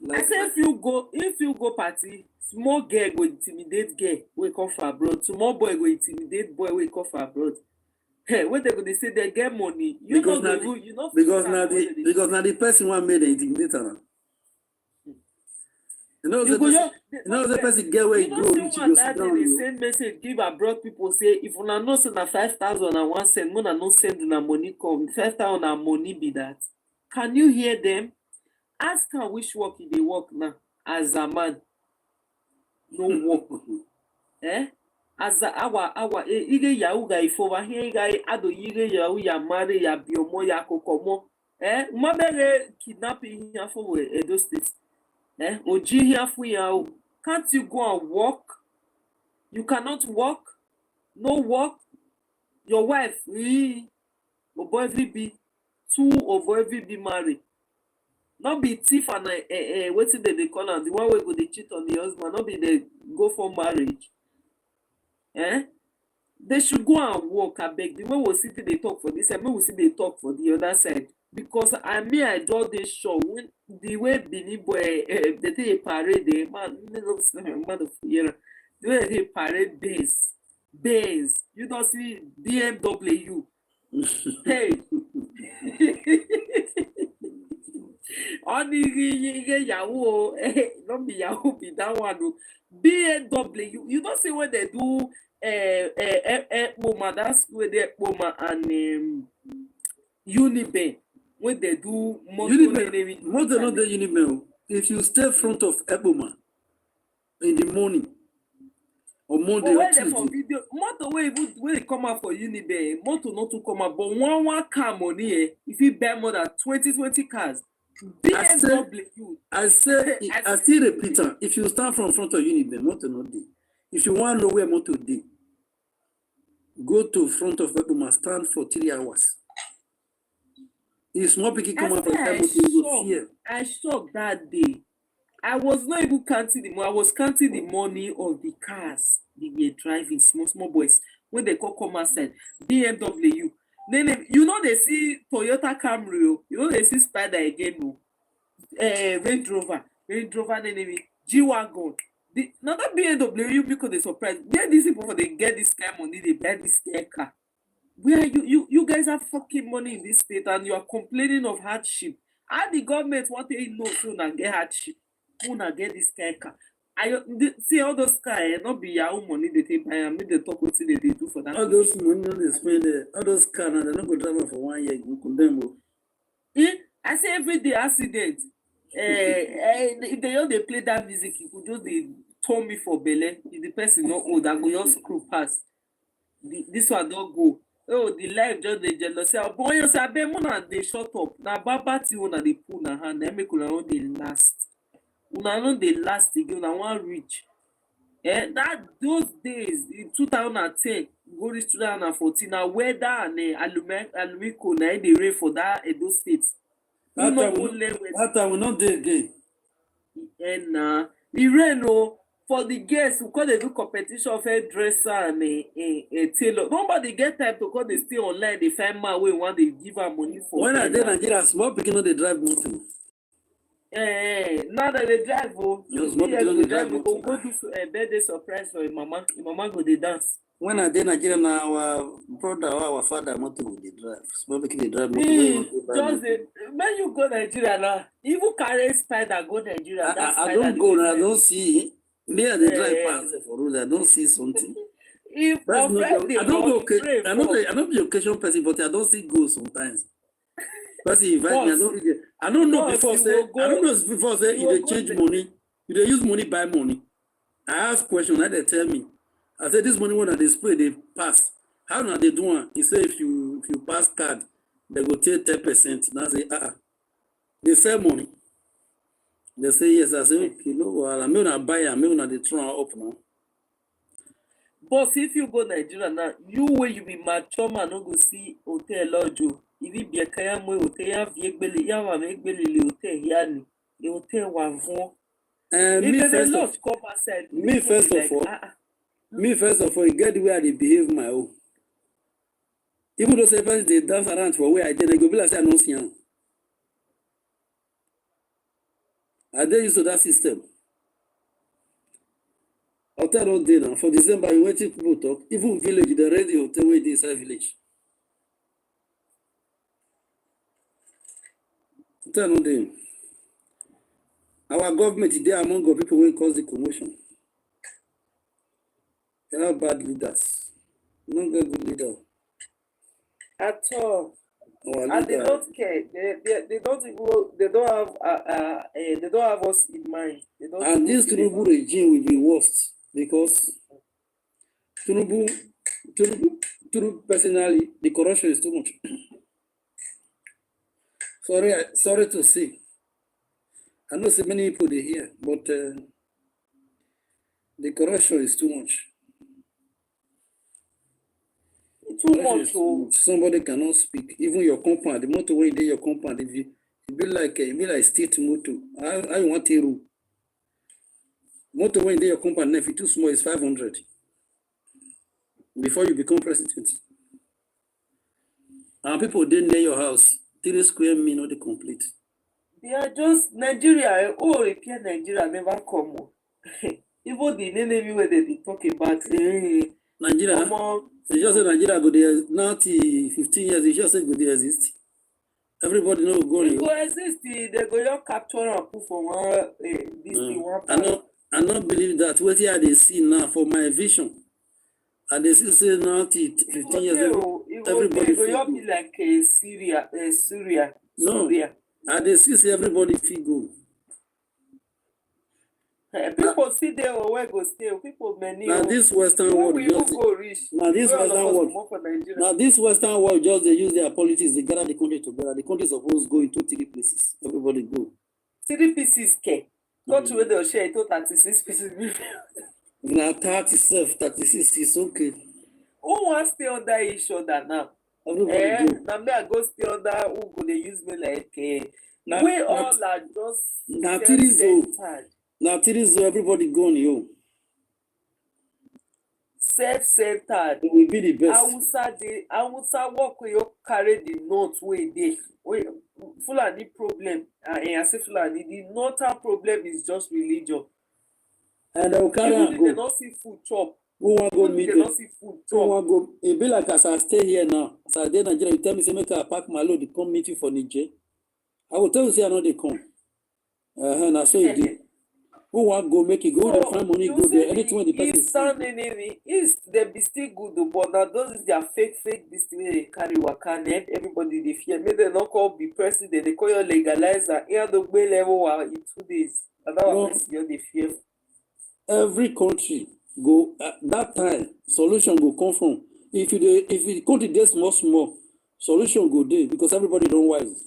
I Like say if you go party, small girl go intimidate girl wey come from abroad, small boy go intimidate boy wey come from abroad. Hey, when they go dey say they get money, you because no now go even you no fit because stand now for where the they dey because now the person one made the intimidator. You know you the go person. just You know the person get where you he know grow say reach, he one go sit that day down. dey You. send message give abroad people say if una know say na 5,000 and one send una no send una money come 5,000 na money be that. Can you hear them? Ask am which work e dey work now as a man no work. Awa ile yahoo ga-efova ihe ga-adọghị ire yahoo ya mara ya biomo ya kokomo mmabere kidnap ihe afọ were Edo State oji ihe afọ ya o. Can't you go and work? You cannot work, no work. Your wife oboy be two oboy be married. No be thief and wetin dem dey call am the one wey go dey cheat on the husband, no be dey go for marriage. They should go and work abeg. The way we sit dey talk for this side make we still dey talk for the other side because I just dey sure when the way Benin boy dey take dey parade man the way dey take parade Benz you don see BMW hey ihe yahoo no be yahoo be that one o. BMW you don see when they do Ekpoma that school wey dey Ekpoma and Uniben when they do Uniben, more than not the Uniben. If you stay front of Eboma in the morning or Monday or Tuesday, video motor wey even wey dey come out for Uniben motor no too come out but one car money if you buy more than 20 cars. BMW. I still repeat am. If you stand from front of Uniben, motor no dey. If you wan know where motor dey, go to front of Eboma, stand for 3 hours. If small pikin come out from that motor, you go fear. I shocked that day. I was not even counting the money. I was counting the money of the cars they were driving, small boys. When they come outside, BMW. Then you know they see Toyota Camry, you know they see Spider again, Range Rover, then G-Wagon. Now that BMW because they surprised. Where these people for they get this kind of money, they buy this car. Where you guys have fucking money in this state and you are complaining of hardship. How the government want to know so na get hardship? Who na get this kind of car? See all those cars, not be your own money they take buy and make they talk wetin they do for that. All those money they spend there, all those cars now they not go drive for 1 year, you condemn them. I say every day accident. If they just dey play that music, you could just dey turn me for belle. If the person not old, I go just screw pass. This one don't go. Oh, the life just dey jealous. Boy, you say abeg una dey shut up. Na baba thing una dey pull na hand. Na make una no dey last. Una no dey last again. Una wan reach. That those days in 2010 go reach 2014 na weather and aluminium na dey rain for that Edo State. That time we not dey again. Na e rain o. For the girls who come dey do competition of hairdresser and a tailor, nobody get time to come dey stay online dey find man wey wan dey give am money for. When I dey Nigeria, small pikin no dey drive motor. Now that they drive o. Small pikin no dey drive motor. Go do birthday surprise for im mama. Im mama go dey dance. When I dey Nigeria na our brother or our father motor go dey drive. Small pikin dey drive motor. Just when you go Nigeria now, even carry Spider go Nigeria. I don't go now. I don't see. Me and the drive pass for road. I don't see something. If I don't be occasion person, but I don't see go sometimes. Person invite me. I don't know before say. I don't know before say if they change money, if they use money buy money. I ask question, and they tell me. I say this money when they spray they pass. How now they do one? He say if you pass card, they go take 10%. Now I say they sell money. They say yes. I say okay, no, well, I'm gonna buy it. I'm gonna dey throw up now. But if you go Nigeria now, you where you be mature man no go see hotel lodge. If you be a kaya mo hotel ya viegbele ya wa viegbele le hotel ya ni le hotel wa von. Me first of all, you get the way I dey behave my own. Even though sometimes they dance around for where I did, they go be like say I don't see am. I dey used to that system. Hotel don't dey now. For December, you wait till people talk. Even village, they ready hotel wey dey inside village. Hotel no dey. Our government dey among the people wey cause the commotion. They have bad leaders. We don't get good leader. At all. Our And they leader, don't care. They don't even they don't have us in mind. They don't and even this feel Tinubu about regime will be worst because Tinubu, Tinubu personally, the corruption is too much. Sorry to say. I know so many people they hear, but the corruption is too much. too Corruption much. is too much. Somebody cannot speak. Even your compound, the motor way dey your compound, if you it be like state motor. How you want to rule? Motor way dey your compound, now, if it too small, it's 500 before you become president. And people dey near your house, 3 square meter, no dey complete. They are just Nigeria. Oh, repair Nigeria never come. Oh. Even the enemy where they talk about Nigeria, it's just say Nigeria go there now till 15 years, it's just say go there exist. Everybody know go it there. go exist. They go just capture and put for one this thing one I not believe that. What I dey see now for my vision. And they still say now till 15 years, everybody go fit just go. be like Syria. No, Syria. and they still say everybody fit go. People see there where go stay. People many. Now this Western Where world we even just go reach. now this Where all of Western us world. comot for Nigeria. Now this Western world just they use their politics, they gather the country together. The country supposed to go into 3 places. Everybody go. 3 pieces care. Country where they'll share it to 36 pieces. Now 36 is okay. Who wants stay under each other now? Everybody go. Now me I go stay under who go they use me like Now, we all are just now 3 zone. self-centered. Now 3 zone, everybody go on yo. Self-centered. It will be the best. Hausa work wey you carry the note wey dey. Fulani problem. I say Fulani, the northern problem is just religion. And they will carry Even and if they go. don't see food chop. Who want go Even if meet they them? don't see food Who chop. want go? It be like as I stay here now. As I dey Nigeria, you tell me say make I pack my load, they come meet you for Niger. I will tell you say I know they come. Now so you dey. Who want go make it go? They find money you go see there. Anything when the person Eastern enemy, East they be still good though, but now those is their fake this thing wey they carry waka and everybody they fear. Make them not call be president, they call you legalizer. Here the way level in 2 days. And that No. was you they fear. every country go that time solution go come from if the country dey small solution go dey because everybody don wise.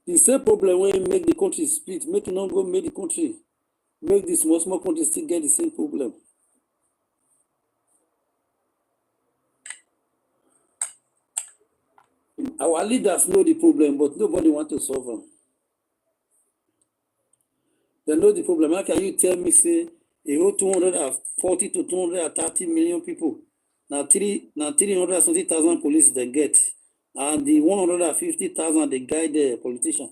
The same problem wey make the country split make e no go make the country make the small country still get the same problem. Our leaders know the problem but nobody want to solve am. They know the problem. How can you tell me say a whole 240 to 230 million people now 370,000 police they get and the 150,000 they guide the politician.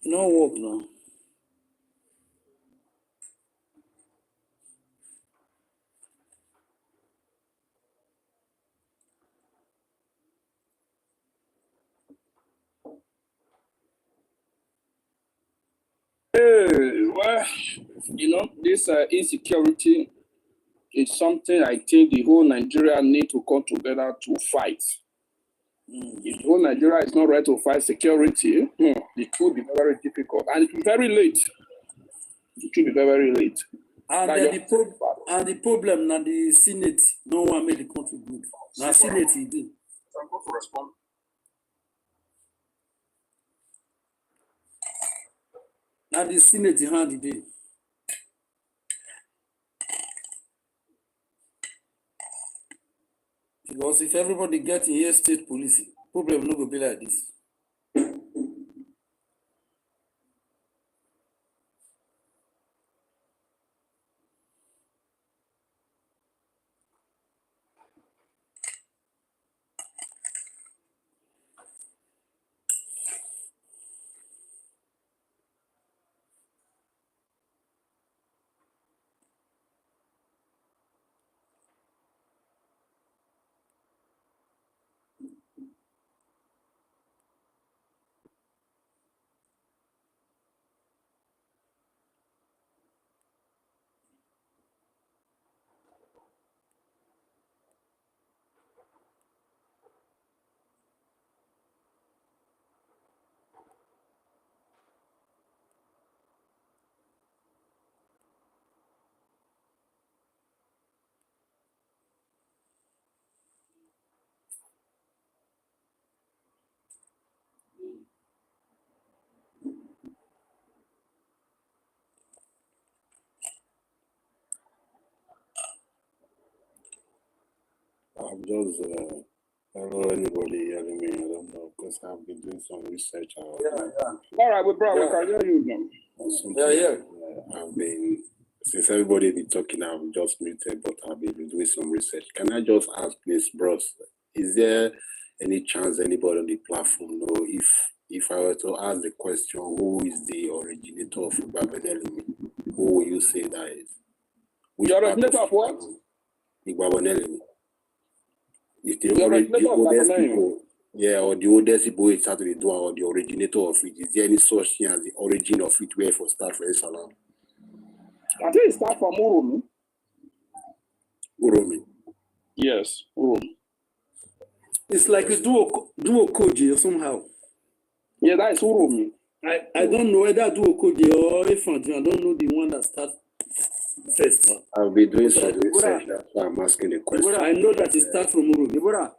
It no work now. Well, this insecurity is something I think the whole Nigeria need to come together to fight. If the whole Nigeria is not ready to fight security, it will be very difficult and it will be very late. It will be very late. And the problem now the Senate no one make the country good. Now Senate e dey. I'm going to respond. Now the Senate hand e dey. Because if everybody get in here state police, problem no go be like this. I'm just, I don't know anybody hearing me. I don't know because I've been doing some research Yeah, on yeah. All right, we bro, we Yeah. can hear you now. something. Yeah. I've been, since everybody been talking, I'm just muted, but I've been doing some research. Can I just ask, please, bros, is there any chance anybody on the platform know if I were to ask the question, who is the originator of Igbabenelimi? Who will you say that is? Which The part originator of what? Igbabenelimi? If the The originator of oldest Igbabenelimi. people, yeah, or the oldest people it started to do, or the originator of it, is there any such thing as the origin of it where for start for Salam? I think it starts from Uromi. Uromi. Yes, Uromi. It's like a duo koji or somehow. Yeah, that is Uromi. I don't know whether duo koji or Ifan. I don't know the one that starts first. I'll be doing some research. That's why I'm asking the question. I know that it starts from Uru. Deborah,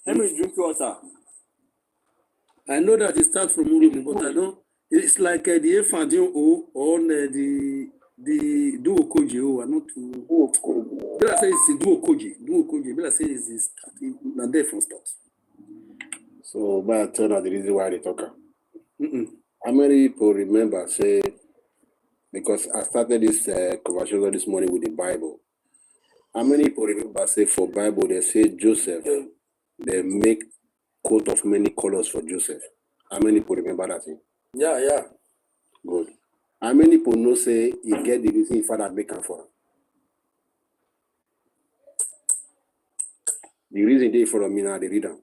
let me drink water. I know that it starts from Uru, but I don't. It's like the Ifan or the duo koji. Oh, I'm not too. But I say it's the duo koji. But I say it's the start. Not there from start. So, but I tell you the reason why they talk. How many people remember, say, because I started this conversation this morning with the Bible. How many people remember, say, for Bible, they say Joseph, they make coat of many colors for Joseph. How many people remember that thing? Yeah. Good. How many people know, say, he get the reason father make him for him? The reason they for me now, they read them.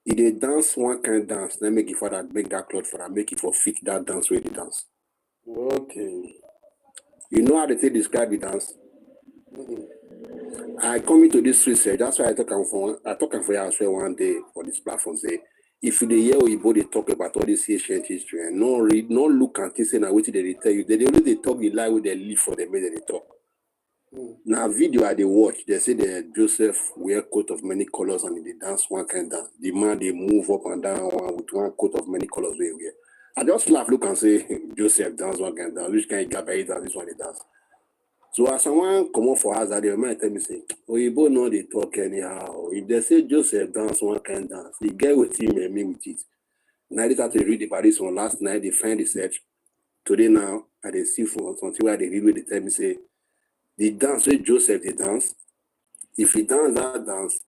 If they dance one kind of dance, then make it for that, make that cloth for that, make it for fit that dance where they dance. Okay. You know how they say describe the dance? I come into this research, that's why I talk for you as well one day for this platform. Say, if you hear Oyibo, they talk about all this ancient history and no read, no look and think, now what they tell you. They only talk the lie with they live for them, they talk. Now, video I they watch, they say that Joseph wear coat of many colors and they dance one kind of dance. The man they move up and down with one coat of many colors we wear. I just laugh, look and say Joseph dance one kind of dance, which kind of Gabriel dance, this one they dance. So as someone come up for us, they might tell me say, Oyibo know they talk anyhow. If they say Joseph dance one kind of dance, they get with him and me with it. Now they start to read about this one last night, they find the search. Today now, I they see for something where they read with they tell me say, the dance where Joseph they dance, if he dance that dance,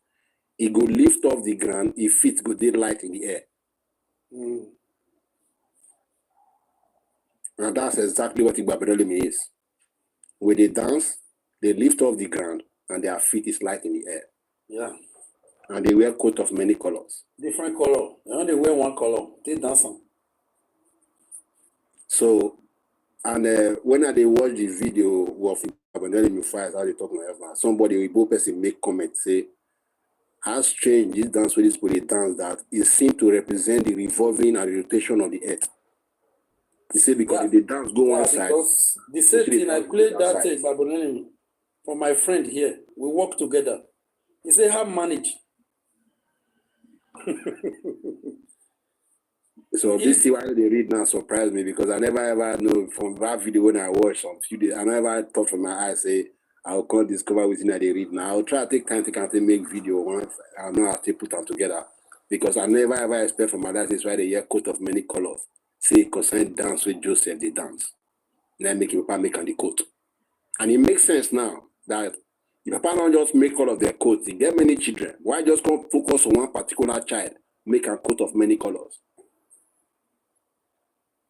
he go lift off the ground, his feet go dead light in the air. And that's exactly what Igbabenelimi is. When they dance, they lift off the ground and their feet is light in the air. Yeah. And they wear coat of many colors. Different color. They only wear one color. They dance on. So, and when they watch the video of Igbabenelimi fight, how they talk about somebody, a Igbo person make comment, say, how strange this dance with this body dance that it seems to represent the revolving and rotation of the earth. He said because if the dance go one side. Because the same thing, I played that Babylonian for my friend here. We work together. He said, how manage? So this thing why they read now surprised me because I never ever know from that video when I watched some few days, I never thought from my eyes say I'll come discover within that they read now. I'll try to take time to make video once I know how to put them together. Because I never ever expect from my dad is why they hear coat of many colors. Say concern dance with Joseph, they dance. Then make your papa make on the coat. And it makes sense now that your papa don't just make all of their coats, they get many children. Why just come focus on one particular child, make a coat of many colors?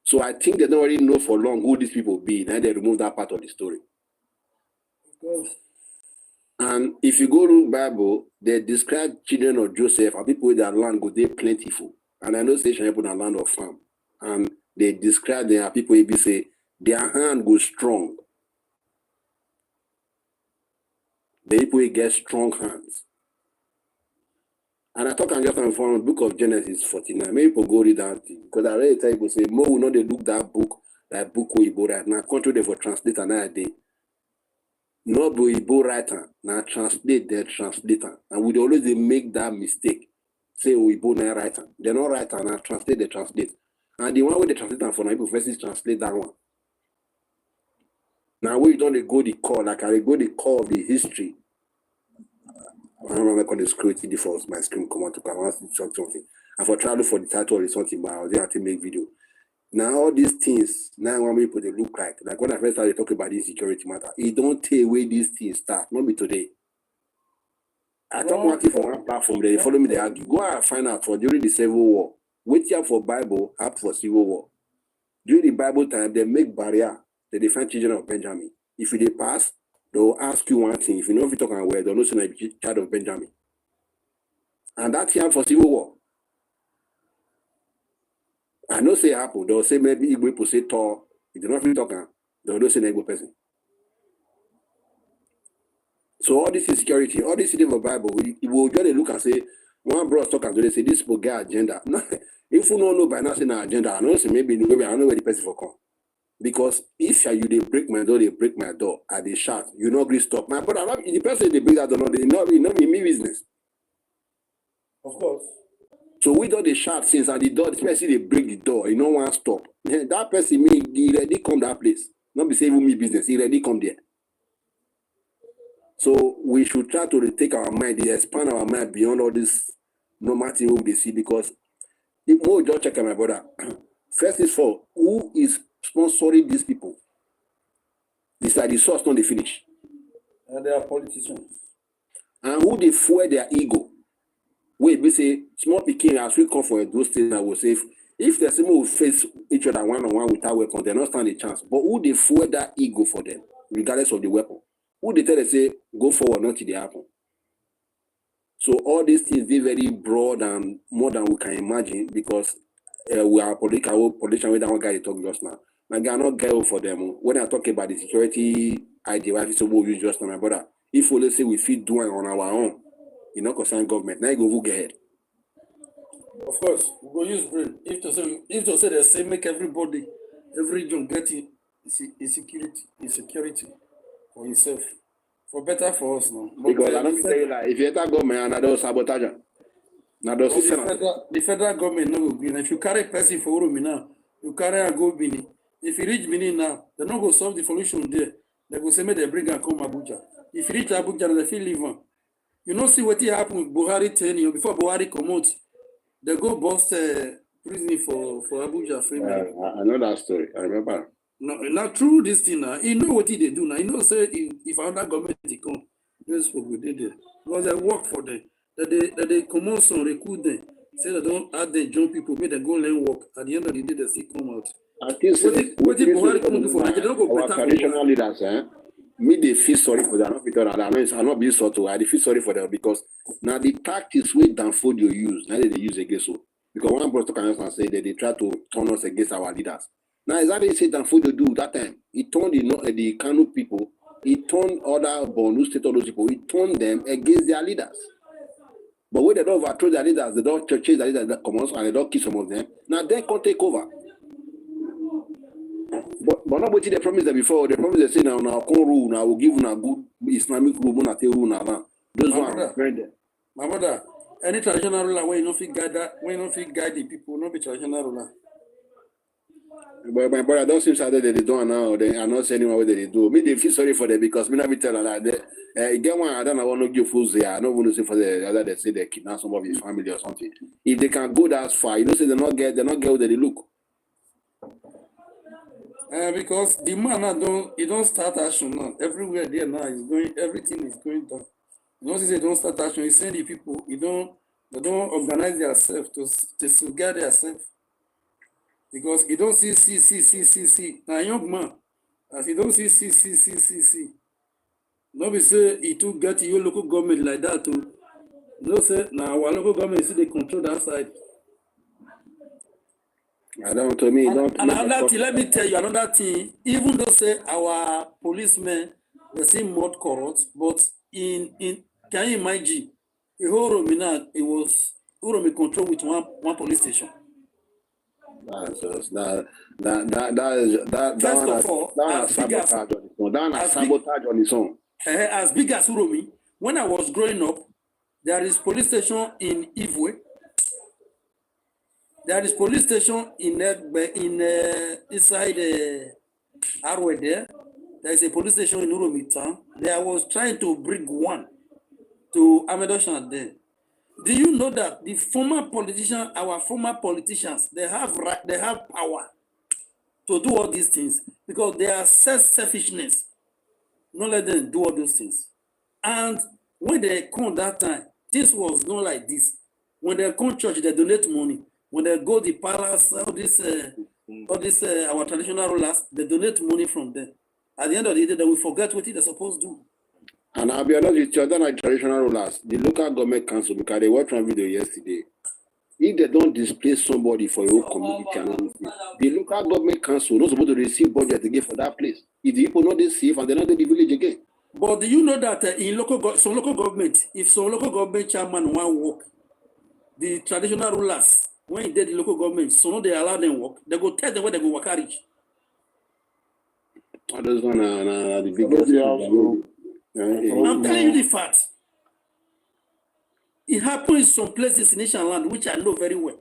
So I think they don't already know for long who these people be. Then they remove that part of the story. And if you go to Bible, they describe children of Joseph and people with their land go they plentiful. And I know station people in a land of farm. And they describe them as people who say their hand goes strong. The people who get strong hands. And I talk and just from the book of Genesis 49. Many people go read that thing. Because I already tell people say, more will not they look that book we go right now. Control they for translate another day. No be Igbo writer, now translate their translator. And we always they make that mistake. Say Igbo na writer. They're not writer, now translate, they translate. And the one with the translator for now, people first translate that one. Now we don't go the core, like I go the core of the history. I don't know the security defaults, my screen come out to come out something. And for travel for the title or something, but I was there to make video. Now all these things, now when people they look like when I first started talking about this security matter, it don't take away these things start, not me today. I talk one thing for one platform, they follow me, they argue. Go and find out for during the Civil War. Wait here for Bible, up for Civil War. During the Bible time, they make barrier, they defend children of Benjamin. If they pass, they'll ask you one thing. If you know if you're talking where they'll know you're a child of Benjamin. And that time for Civil War. I know say happen, they'll say maybe Igbo people say tall. If they're not really talking, they'll not say Igbo person. So all this insecurity, all this in the Bible, we will just look and say, one brother talking to they say this people get agenda. No, if you don't know by now saying agenda, I know say maybe I don't know where the person for come. Because if you they break my door, they break my door at the shot, you know agree stop. My brother, the person they break that door, they know me business. Of course. So we do the shot since at the door, the person they break the door, you know one stop. That person me he already come that place. Not be saving me business, he already come there. So we should try to retake our mind, expand our mind beyond all this normal thing we see, because if more just check my brother. First is for who is sponsoring these people? It's like the source don't they finish. And they are politicians. And who they fuel their ego. Wait, we say small picking as we come for those things I will say if the someone will face each other one-on-one without weapon, they not stand a chance. But who they fuel that ego for them, regardless of the weapon? Who they tell they say go forward, not till they happen. So all these things they very broad and more than we can imagine, because we are politician with that one guy they talk just now. My guy not get for them. When I talk about the security idea, I say we use just now, my brother. If we let's say we fit doing on our own, you know, concern government. Now you go get ahead. Of course, we go use brain. If to say they say make everybody, every region get insecurity for himself. For better for us now. Because I don't say like if you enter government and those sabotage. Now those the federal government no go green. If you carry person for Uromi now, you carry a go Bini. If you reach Bini now, they not go solve the solution there. They go say make they bring and come Abuja. If you reach Abuja, they feel leave on. You know see what happened with Buhari 10 years before Buhari come out. They go bust prison for Abuja. I know that story. I remember. No, not through this thing now. You know what they do now. You know, say if another government they come, those people will do there. Because they work for them. That they come out some recruit them. Say they don't add the young people, make them go learn work. At the end of the day, they still come out. I think what did Buhari come do for Nigeria? They don't go our better traditional leaders, me they feel sorry for them. I'm not being sorry to. I feel sorry for them because now the tactics way down food you use, now they use against so. Because one brother can say that they try to turn us against our leaders. Now, exactly say that for you do that time, he turned the Kano people, he turned other Borno state of those people, he turned them against their leaders. But when they don't overthrow their leaders, they don't chase their leaders that come out and they don't kill some of them. Now they can take over. But not what they promised them before. They promised they say now rule, now we'll give you a good Islamic rule, not rule now. Those ones are my brother, any traditional ruler when you don't feel guide that, when you don't feel guide the people, not be traditional ruler. But my brother, don't seem sad that they don't now. They are not saying what they do. Me, they feel sorry for them because me not be telling that. Get one, I don't want to give fools there. I don't want to say for the other. They say they kidnap some of his family or something. If they can go that far, you know, say they not get what they look. Because the man now don't start action now. Everywhere there now is going. Everything is going down. You know, say they don't start action. You send the people. They don't organize themselves to get themselves. Because he don't see. Now young man, as he don't see. No be say he too get your local government like that too. No say now our local government see they control that side. I don't to me. And another thing, let me tell you another thing. Even though say our policemen they seem more corrupt, but in can you imagine the whole Romina it was Uromi control with one police station. First of all, sabotage on its own. As big as Uromi, when I was growing up, there is police station in Ivwe. There is police station in inside Arwe there. There is a police station in Uromi town. There I was trying to bring one to Amedoshan then. Do you know that the former politician, our former politicians, they have power to do all these things because they are selfishness. Not let them do all those things. And when they come that time, this was not like this. When they come church, they donate money. When they go the palace, all this our traditional rulers, they donate money from them. At the end of the day, they will forget what they're supposed to do. And I'll be honest with you, other like traditional rulers, the local government council, because they watched one video yesterday. If they don't displace somebody for your community, the local government council not supposed to receive budget again for that place. If the people not they safe and they're not in the village again. But do you know that in some local government, if some local government chairman want work, the traditional rulers, when they the local government, so they allow them work, they go tell them where they go work at reach. Those one are the biggest. I'm telling you the facts. It happened in some places in Asian land, which I know very well.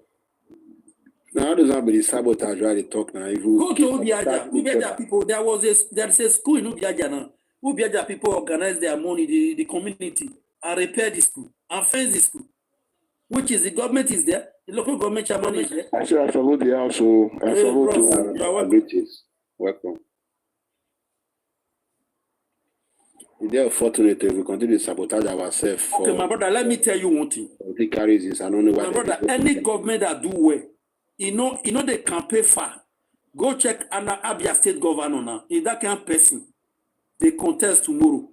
Now, those are the sabotage why they talk now. If go to Ubiaja people, there's a school in Ubiaja now. Ubiaja people organize their money, the community, and repair the school, and fence the school. Which is the government is there, the local government chairman is there. I said I forgot the house, so I forgot to welcome. They are fortunate if we continue to sabotage ourselves. Okay, my brother, let me tell you one thing. He carries this. I don't know why. My brother, any government that do well, you know they can pay far. Go check Abia State governor now. If that kind of person, they contest tomorrow,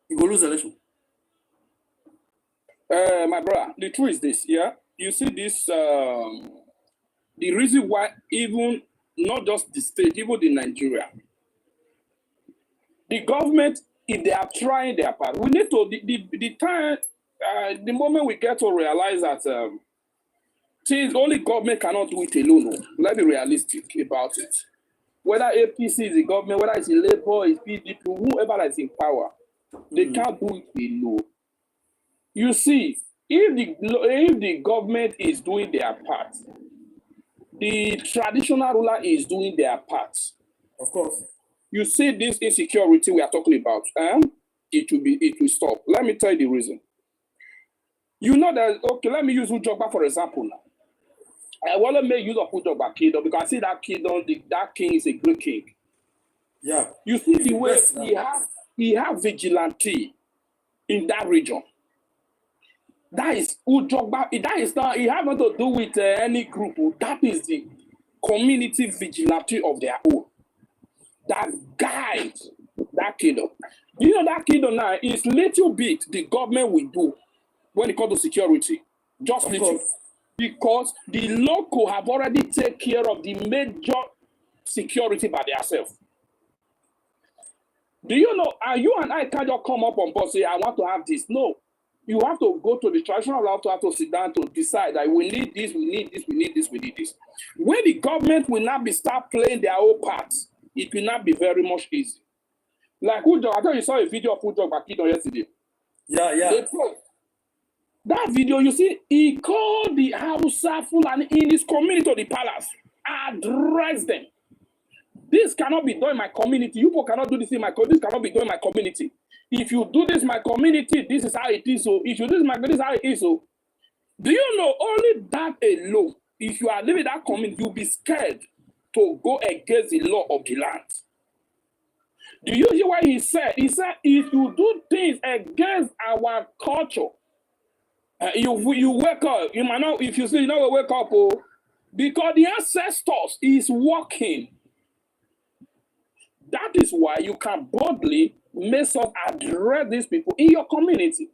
you go lose the election. My brother, the truth is this, yeah? You see this, the reason why even, not just the state, even in Nigeria, the government, if they are trying their part, we need to, the moment we get to realize that things, only government cannot do it alone. Let's be realistic about it. Whether APC is the government, whether it's Labour, it's PDP, whoever is in power, they can't do it alone. You see, if the government is doing their part, the traditional ruler is doing their part. Of course. You see this insecurity we are talking about, it will stop. Let me tell you the reason. You know that, okay, let me use Ujogba for example now. I want to make use of Ujogba kingdom because I see that kingdom, that king is a great king. Yeah. You see the way he have vigilante in that region. That is Ujogba. That is not, it has nothing to do with any group. That is the community vigilante of their own. That guides that kingdom. You know that kingdom now is little bit the government will do when it comes to security. Just little. Because the local have already taken care of the major security by themselves. Do you know, you and I can't just come up on board and say, I want to have this. No. You have to go to the traditional level to have to sit down to decide that we need this, we need this, we need this, we need this. When the government will not be start playing their own parts, it will not be very much easy. Like Ujo, I thought you saw a video of Ujo Bakido yesterday. Yeah. That video, you see, he called the Hausa Fulani in his community to the palace, address them. This cannot be done in my community. You people cannot do this in my community. This cannot be done in my community. If you do this in my community, this is how it is. So if you do this in my community, this is how it is. So do you know only that alone, if you are living in that community, you'll be scared to go against the law of the land. Do you hear what he said? He said, if you do things against our culture, you wake up, you might not, if you say you know wake up, because the ancestors is working. That is why you can boldly mess up, address these people in your community.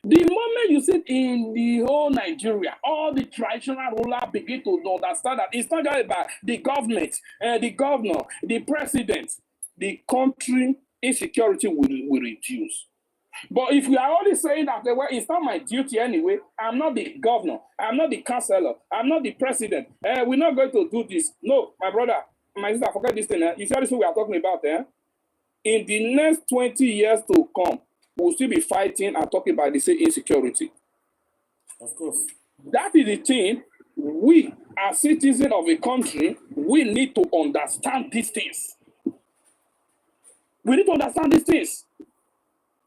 The moment you sit in the whole Nigeria, all the traditional rulers begin to understand that it's not just about the government, the governor, the president, the country insecurity will reduce. But if we are only saying that well, it's not my duty anyway, I'm not the governor, I'm not the councillor, I'm not the president, we're not going to do this. No, my brother, my sister, forget this thing. You see this we are talking about there? In the next 20 years to come, we'll still be fighting and talking about the same insecurity. Of course. That is the thing. We, as citizens of a country, we need to understand these things. We need to understand these things.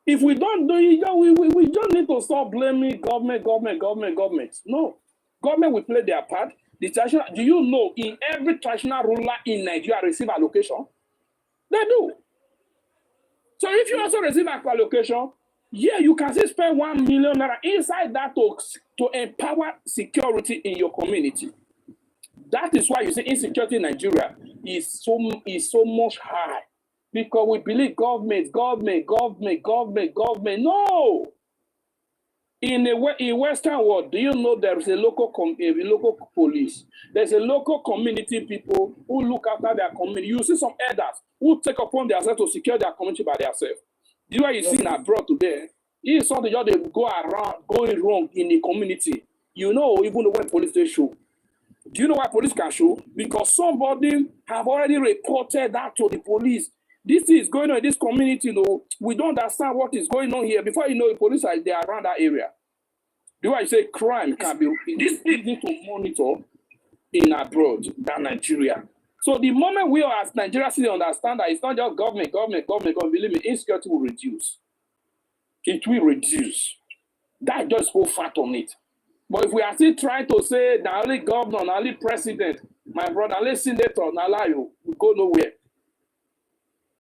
If we don't do it, we just to stop blaming government. No. Government will play their part. The traditional, do you know in every traditional ruler in Nigeria receive allocation? They do. So if you also receive allocation, yeah, you can still spend 1 million naira inside that to empower security in your community. That is why you see insecurity in Nigeria is so much high. Because we believe government. No. In Western world, do you know there is a local police? There's a local community people who look after their community. You see some elders who take upon themselves to secure their community by themselves. Do you know what you see in abroad today? If something they go around going wrong in the community, you know, even when police they show. Do you know why police can show? Because somebody have already reported that to the police. This is going on in this community, though. We don't understand what is going on here. Before you know, the police are there around that area. Do you know why I say crime can be this easy to monitor in abroad than Nigeria? So the moment we are as Nigeria citizens understand that it's not just government, believe me, insecurity will reduce. It will reduce. That just go fat on it. But if we are still trying to say that only governor, not only president, my brother, only senator, not allow you, we go nowhere.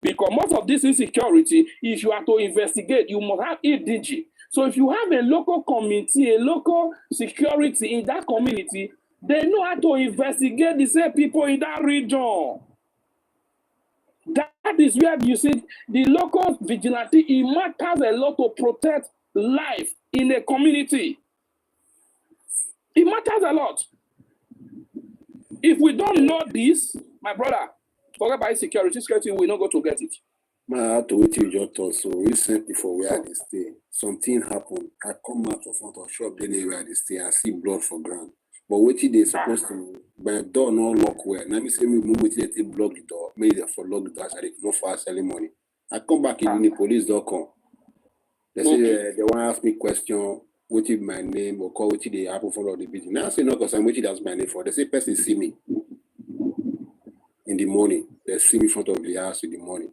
Because most of this insecurity, if you are to investigate, you must have id10t. So if you have a local community, a local security in that community, they know how to investigate the same people in that region. That is where you see the local vigilante, it matters a lot to protect life in a community. It matters a lot. If we don't know this, my brother, forget about security will not go to get it. Man, I have to wait till you just talk. So recently for where they stay, something happened. I come out of front of shop, then where they stay, I see blood for ground. But waiting they supposed to my door not lock well. Now me say me move waiting they block the door, maybe they for lock the door, so they no for selling money. I come back in the police door come. They say they want to ask me question, what is my name or call what they happen for the building. Now I say no, because I'm waiting that's my name for. They say person see me in the morning. They see me in front of the house in the morning.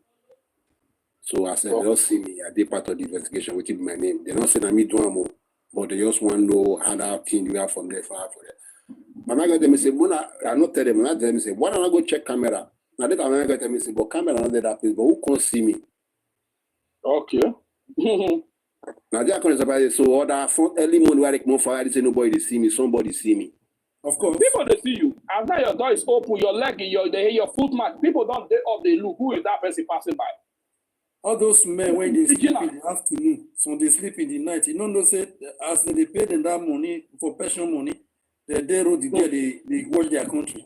So I said, they don't see me. I did part of the investigation, which is my name. They don't say that me do more, but they just want to know how that thing you have from there for that. But I got them say, I not tell them, I tell them say, why don't I go check camera? Now that I got them say, but camera not there that place, but who can't see me? Okay. Now they are going to say, so other early morning where they come for, they say nobody they see me, somebody see me. Of course. People they see you. After your door is open, your leg, they hear your foot mark. People don't they look. Who is that person passing by? All those men when they sleep in the afternoon, so they sleep in the night. You know, say as they pay them that money for pension money, they road the day they wash their country.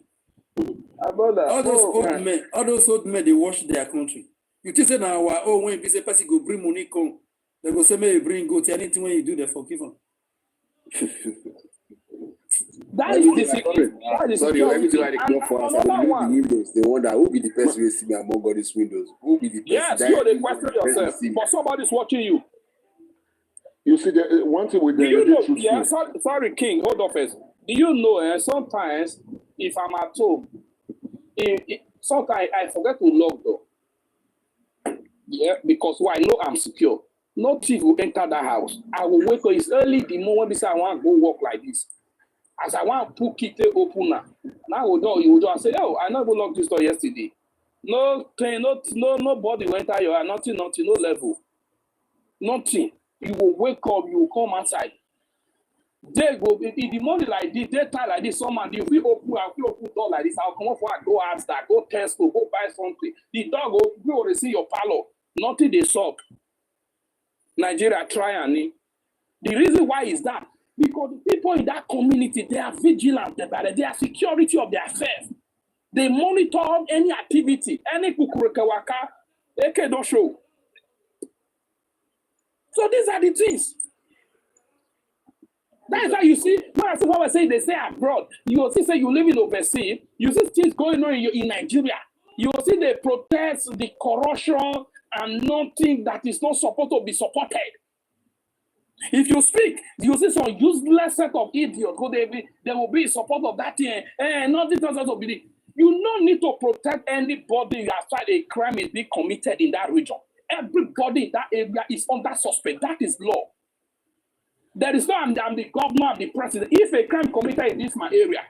All those old men, they wash their country. You think say now when you say person go bring money come, they go say may you bring go to anything when you do they forgive them. That is discipline. Sorry, everything like they come for us, and they the windows. They wonder who be the person who see me among all these windows. Who be the person? Yes, you they question yourself, but somebody's watching you. You see, the one thing with Do you know? the Yeah, sorry, King. Hold on first. Do you know? Sometimes if I'm at home, sometimes I forget to lock door. Yeah, because why? I know I'm secure. No thief will enter that house. I will wait till it's early the moment this I want to go walk like this. As I want to put key open now. Now you will just say, oh, I never locked this door yesterday. Nobody will enter your house, nothing, no level. Nothing. You will wake up, you will come outside. They go in the morning like this, daytime like this, someone if we open door like this, I'll come up for go ask that, go test to go buy something. The dog will receive your parlor. Nothing they suck. Nigeria try and the reason why is that because the people in that community they are vigilant about it, they are security of their affairs. They monitor any activity, any kukurekawaka, they don't show. So these are the things. That is how you see, when I say they say abroad, you will see say you live in overseas, you see things going on in Nigeria. You will see they protest the corruption and nothing that is not supposed to be supported. If you speak, you see some useless set of idiots, they will be in support of that thing, nothing doesn't to believe. You don't need to protect anybody outside a crime is being committed in that region. Everybody in that area is under suspect. That is law. There is no, I'm the governor, I'm the president. If a crime committed in this my area,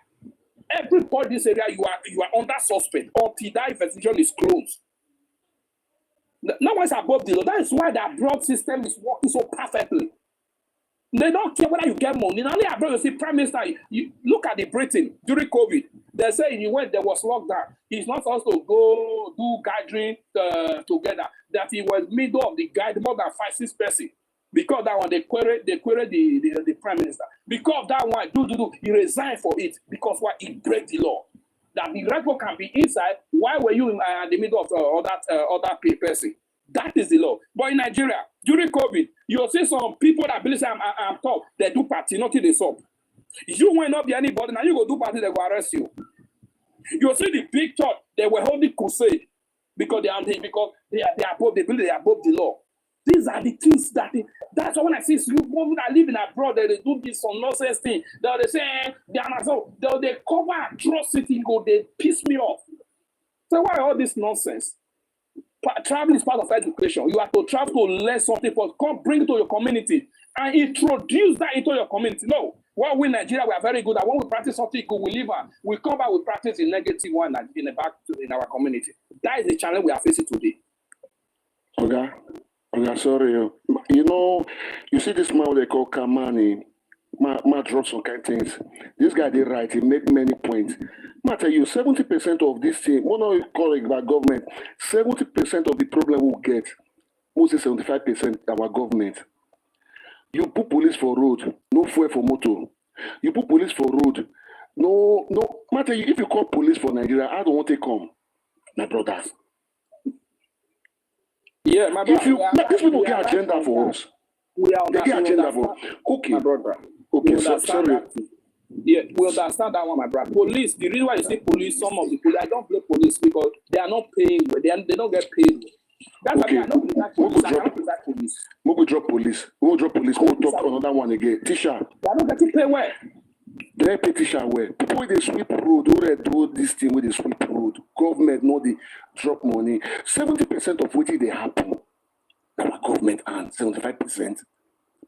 everybody in this area, you are under suspect until that investigation is closed. No one's above the law. That is why the abroad system is working so perfectly. They don't care whether you get money. Now, only abroad, you see, Prime Minister, you look at the Britain during COVID. They say there was lockdown. He's not supposed to go do gathering together. That he was middle of the guide, more than 5-6 persons. Because that one, they queried the Prime Minister. Because of that one, he resigned for it. Because why? He break the law. That the right can be inside. Why were you in the middle of other person? That is the law. But in Nigeria, during COVID, you'll see some people that believe I'm top. They do party, nothing they stop. You will not be anybody. Now you go do party, they go arrest you. You'll see the big church, they were holding crusade because they are above the law. These are the things that's why when I see people that live in abroad, they do this some nonsense thing. They say they cover atrocity, they piss me off. So why all this nonsense? Travel is part of education. You have to travel to learn something first. Come bring it to your community and introduce that into your community. No, while we in Nigeria, we are very good at when we practice something good, we leave and we come back, we practice the negative one in our community. That is the challenge we are facing today. Okay, sorry. You see this man they call Kamani. Ma drop some kind of things. This guy did right. He make many points. I tell you, 70% of this thing, one of you call it about government, 70% of the problem we'll get, mostly 75% our government. You put police for road, no fuel for motor. You put police for road, no. Matter you, if you call police for Nigeria, I don't want to come, my brothers. Yeah, my brother. These people get agenda for us. They get agenda for us. Okay, my brother. Okay, sorry. Yeah, we understand that one, my brother. Police, the reason why you say police, some of the police, I don't blame police because they are not paying, they don't get paid. That's okay. why I don't believe police. I don't believe police. We'll drop police. We'll drop police. We'll talk another one again. Tisha. They are not getting paid well. They pay Tisha well. People with the sweep road, they do this thing with the sweep road. Government know they drop money. 70% of what they happen, our government and 75%.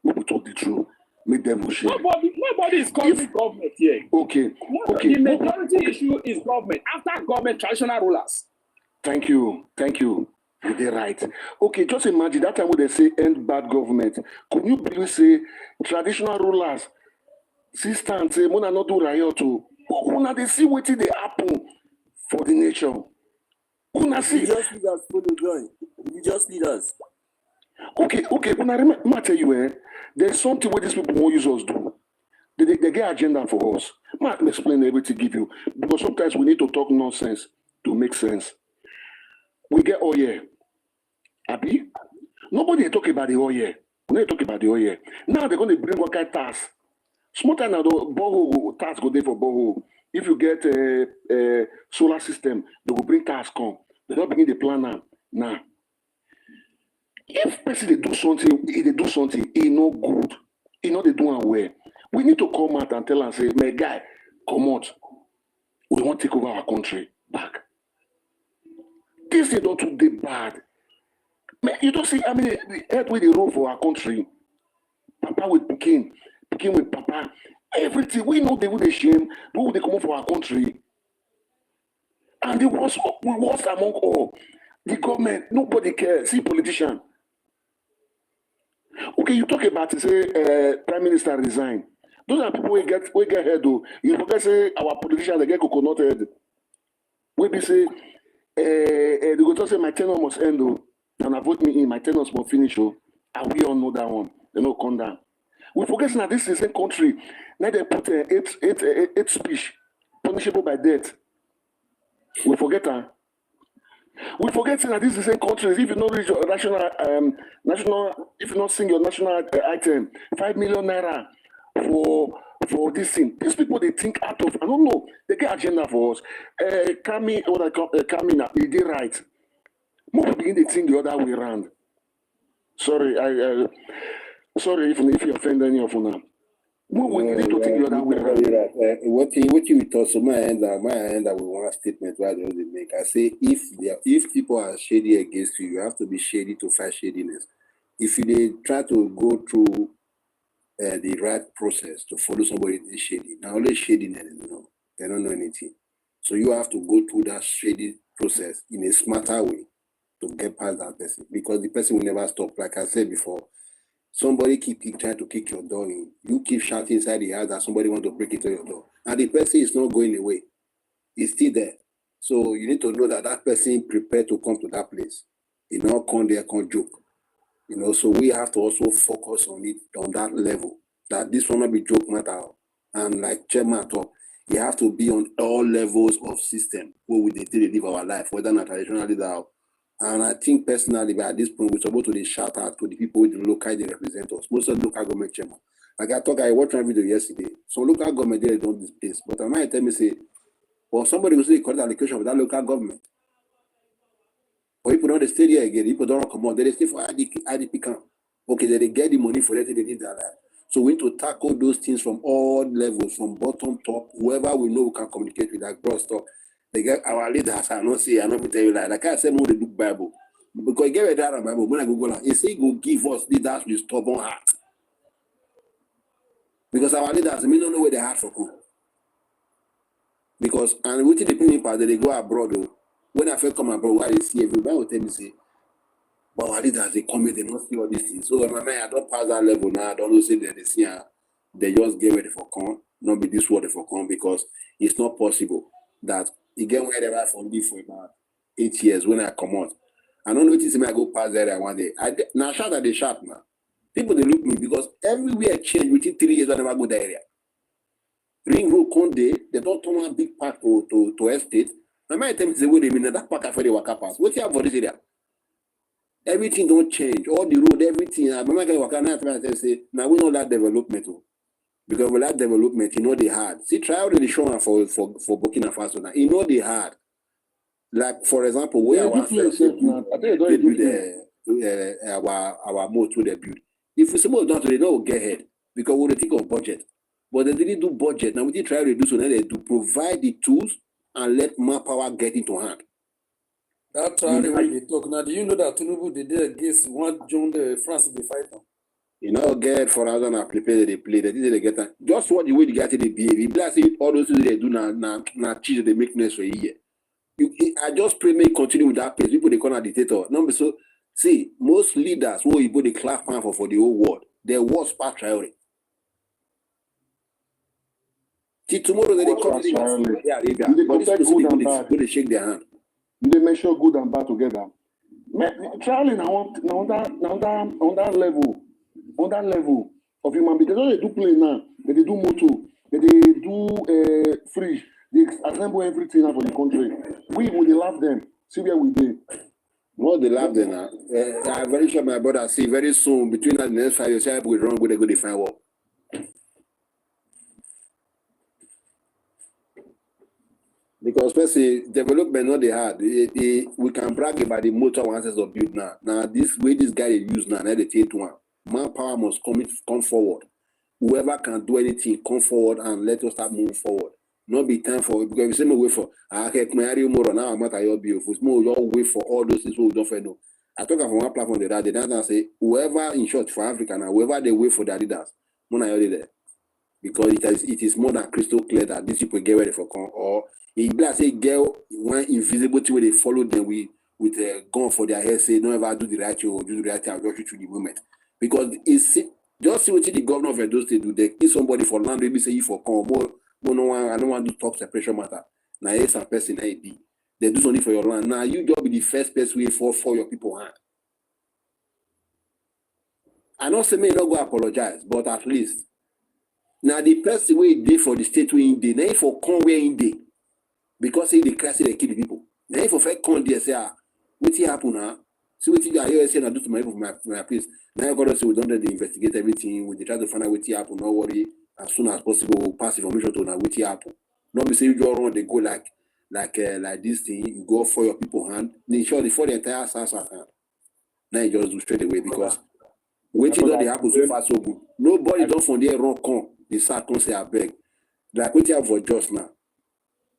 We will talk the truth. Make them share. Nobody is calling government here. Okay. The majority issue is government. After government, traditional rulers. Thank you. You're right. Okay, just imagine that time when they say end bad government. Could you believe say traditional rulers sister and say Mona not do riot too? Una they see what they happen for the nation. Una see. Religious leaders follow join. Religious leaders. Okay. When I tell you, there's something where these people won't use us do. They get agenda for us. I can explain everything give you because sometimes we need to talk nonsense to make sense. We get oil. Abi? Nobody talk about the oil. We talk about the oil. Now they're going to bring one kind of tax. Small time now, the borehole tax go there for borehole. If you get a solar system, they will bring tax come. They don't begin the plan now. If person they do something, he no good. He know they do well. We need to come out and tell and say, my guy, come out. We want to take over our country back. This thing don't do the bad. Man, you don't see, the head with the rule for our country. Papa with Pekin with Papa. Everything, we know they would shame, but would they come out for our country? And the worst among all, the government, nobody cares. See, politician. Okay, you talk about say Prime Minister resign. Those are people we get head though. You forget say our politicians they get coconut head. We be say they go to say my tenure must end though. And I vote me in, my tenure must finish though. And we all know that one. They no come down. We forget that this is the same country. Now they put eight speech punishable by death. We forget that. We forget that this is the same country. If you not reach your national, if you not sing your national item, 5 million naira for this thing. These people they think out of. I don't know. They get agenda for us. Kami now, he did right. More people begin to think the other way around. Sorry, sorry if you offend any of you now. We need to think the other way around. What you talk so my end with one statement why they make. I say if people are shady against you, you have to be shady to fight shadiness. If they try to go through the right process to follow somebody in shady. Now only shadiness, they don't know anything. So you have to go through that shady process in a smarter way to get past that person, because the person will never stop. Like I said before, somebody keep trying to kick your door in. You keep shouting inside the house that somebody want to break into your door, and the person is not going away. It's still there. So you need to know that that person prepared to come to that place. Come there, come joke. So we have to also focus on it on that level. That this will not be joke matter. And like Chairman talk, you have to be on all levels of system where we live our life, whether not traditionally or. And I think personally, at this point, we're supposed to shout out to the people in the local they represent us. Most of the local government chairman. Like I watched one video yesterday. So local government they don't displace. But I might tell me say, well, somebody will say correct allocation of that local government. But people don't stay there again. People don't come out. They stay for IDP camp. Okay, they get the money for that. They need that. So we need to tackle those things from all levels, from bottom, top, whoever we know we can communicate with, like bro, stop. They get our leaders. I don't tell you like I said, more the book Bible. Because get that Bible. When I go, he say go give us leaders with stubborn heart. Because our leaders, they don't know where they heart for go. Because and within the people that they go abroad, though, when I first come abroad, I see everybody will tell me say, but our leaders they come in, they don't see all these things. So in my mind, I don't pass that level now. I don't know say that they see they just get ready for come, not be this word for come, because it's not possible that you get where they are from me for about 8 years when I come out. I don't notice me I go past there one day. Now shout at the shop now. People they look me because everywhere change within 3 years I never go that area. Ring road Conde, they don't turn one big park to estate. I might tell me the way they mean that park for the waka pass. What's here for this area? Everything don't change. All the road, everything. I remember I waka now say, now we know that development. Because with that development, they hard. See, try already showing for Burkina Faso now. They hard. Like for example, where our our moat to the build. If we suppose not, they don't get ahead because we think of budget. But they didn't do budget. Now we did try to reduce so now they do provide the tools and let manpower get into hand. That's how they talk. Now, do you know that Tinubu they did against one John the France they fight now? Get 4,000 and prepare they play. They did they get that. Just what the way they get to the behave. Blast it, all those things they do now cheese they make next for a year. I just pray may continue with that pace. People they call a dictator. Number so see most leaders who you put the clap pan for the whole world, their worst patriarchy. Till tomorrow they come to Arabia. But they shake their hand. They measure good and bad together. Traveling on that level of human beings. They don't do play now. They do motor. They do free. They assemble everything for the country. We will love them. See where we be. What they love them now. I'm very sure my brother see very soon between the next 5 years, we run with a good define work. Because especially development not they hard. We can brag about the motor ones of build now. Now this way this guy they use now they take one. Manpower must come forward. Whoever can do anything, come forward and let us start moving forward. Not be time for because we say no wait for now I'm not your beautiful. More your wait for all those things we don't know. I talk from one platform that they don't say whoever in short for Africa now, whoever they wait for their leaders, there. Because it is more than crystal clear that these people get ready for come or if say girl one invisibility where they follow them with a gun for their head say don't ever do the right thing or do the right thing, I'll just shoot you the moment. Because it's just see what the governor of Edo State do. They kill somebody for land, maybe say you for come more. No, I don't want to talk separation matter. Now, yes, a person be. They do something for your land. Now, you just be the first person way for your people hand. I don't say may not go apologize, but at least now the person way day for the state way in day, now for come where in day, because say the class they kill the people. Now for fact come there say what happen now? See what you are saying I do to my place. Now you gotta say we don't let investigate everything. We try to find out what happen. No worry. As soon as possible, we'll pass information to now what happen. Not be say you just run, they go like this thing, you go for your people hand. They sure before the entire SARS hand. Now you just do straight away because waiting don't happen so far so good. Nobody don't from there run come. The SARS come say I beg. Like what you have for just now.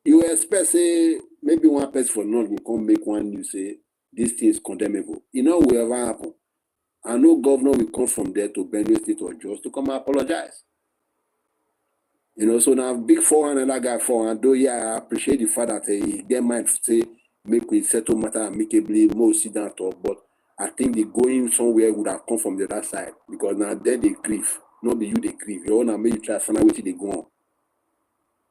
You expect say maybe one person for none will come make one you say this thing is condemnable. Will ever happen. And no governor will come from there to Benue State or Jos to come and apologize. So now big forehand that guy forehand, though yeah, I appreciate the fact that he get mind to say make we settle matter amicably, more sit down talk, but I think the going somewhere would have come from the other side because now there they grieve, not be you they grieve. You wanna make you try to find out what they go on.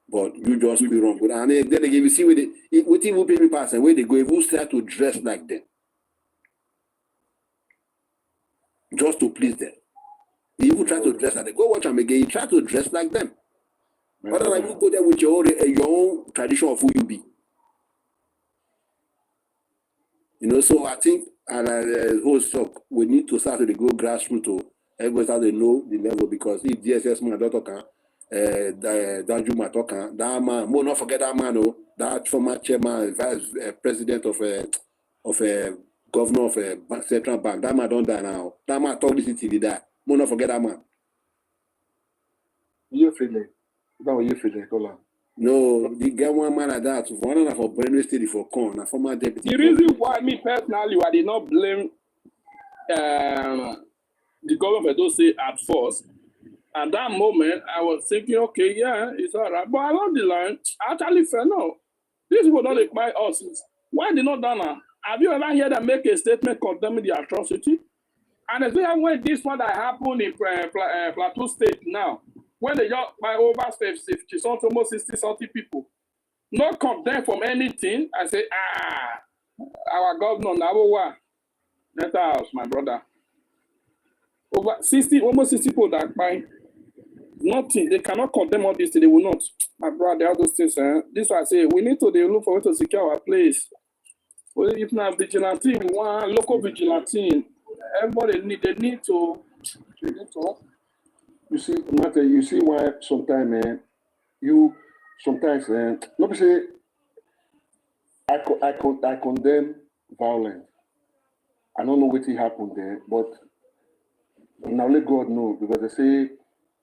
But you just be wrong. But and then again, you see where they what even people pass and where they go, if you start to dress like them. Just to please them. If you try to dress like them, go watch them again, you try to dress like them. Otherwise, you go there with your own tradition of who you be. So I think, and whole stock, we need to start to go grassroots to everybody start to know the level because if DSS man don't talk, Danjuma talk, that man, more not forget that man, that former chairman, vice president of governor of a central bank, that man don't die now. That man talk this till he die. More not forget that man. You feeling? That what you feeling, Kola? No, the guy one man like that. One for Benue State for corn, a former deputy. The reason why me personally, I did not blame the government of Edo State at first. At that moment, I was thinking, okay, yeah, it's all right. But along the line, I actually felt no. These people don't require us. Why they not done that? Have you ever heard them make a statement condemning the atrocity? And especially when this one that happened in Plateau State now, when they just by over 50 something, almost 60 something people, not condemned from anything. I say, our governor now what? Let house, my brother. Over 60, almost 60 people that buy nothing. They cannot condemn all this. They will not. My brother, all those things. This is why I say we need to look for way to secure our place. Well, if not vigilante, we want local vigilante. Everybody need to. You see, Matter, you see why sometimes, not to say, I condemn violence. I don't know what happened there, but now let God know because they say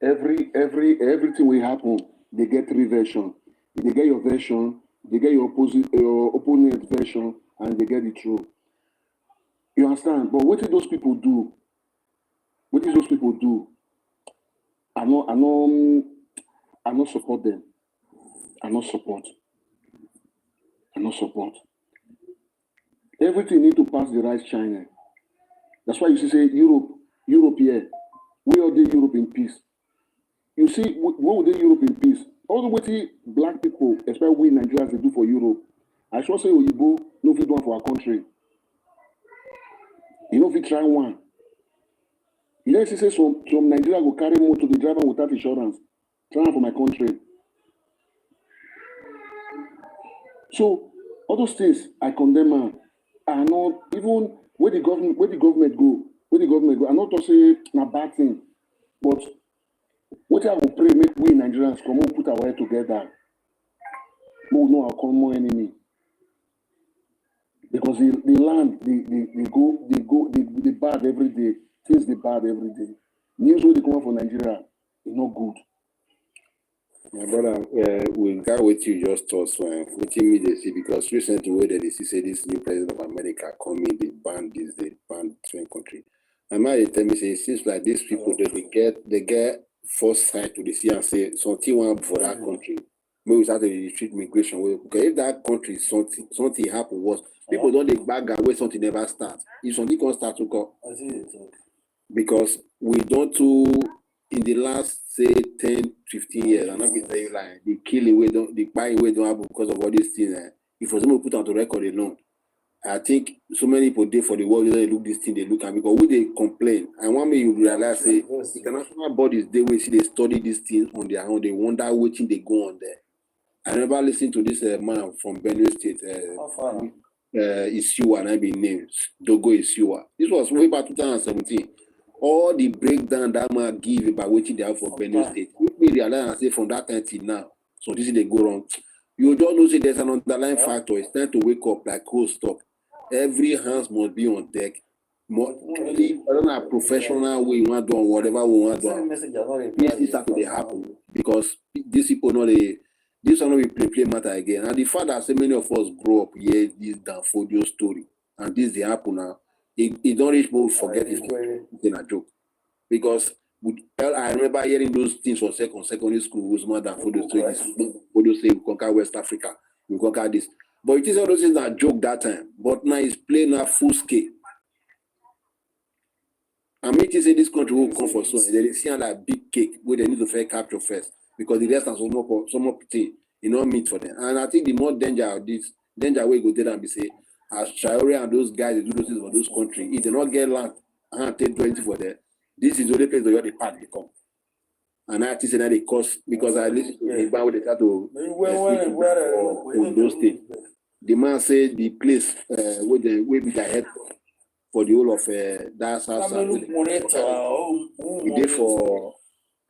everything will happen. They get three versions. They get your version, they get your opponent version, and they get the truth. You understand? But what did those people do? What did those people do? I not support them. I not support. Everything need to pass the right channel. That's why you say Europe here. We all did Europe in peace. You see, what would they Europe in peace? All the way black people, especially we Nigerians, they do for Europe. I should say Oyibo, no fit one for our country. You know if you try one. You know, say some Nigeria will carry motor the driver without insurance. Try for my country. So all those things I condemn. I not even where the government go. I not to say a bad thing, but what I will pray make we Nigerians come and put our head together. We know our common enemy. Because the land they bad every day. Things they bad every day. News when they come out from Nigeria is not good. My brother, we got what you just told, so what you mean they see because recently where they say this new president of America coming, they ban certain country. And now they tell me say it seems like these people they get first sight to the sea and say something want for that country. Maybe we start to retreat migration because if that country something happen was people don't they back away something never start. If something can start to go. Because we don't in the last say 10, 15 years, I'm not going to tell you like the killing way the buying way don't happen because of all these things. If for example put on the record alone, I think so many people there for the world they look this thing, they look at because when they complain, and one way you realize say international bodies they will see they study these things on their own, they wonder which thing they go on there. I never listened to this man from Benue State, Isiwa, and I be named Dogo Isiwa. This was way back 2017. All the breakdown that man give about what they have for Benue State. Make me realize and say from that time till now, so this is they go wrong. You don't know say there's an underlying factor. It's time to wake up like whole stop. Every hands must be on deck. More, I don't know, professional way you want to do whatever we want to do. This start to happen because these people know this one will play matter again. And the fact that so many of us grow up here, this Danfodio story, and this they happen now. It don't reach people forget it's a joke. Because I remember hearing those things on secondary school was more than photos say we conquer West Africa, we conquer this. But it is all those things that joke that time. But now it's playing now full scale. I mean, it is in this country will come for so they see like big cake where they need to fair capture first because the rest are so more pity, meat for them. And I think the more danger of this danger way go there and be say as Traore and those guys they do those things for those country, if they not get land and take 20 for them, this is the only place where the part they come. And I think that they cost because I listen to the where they try to on those things. The man said the place where be the head for the whole of that south. He did for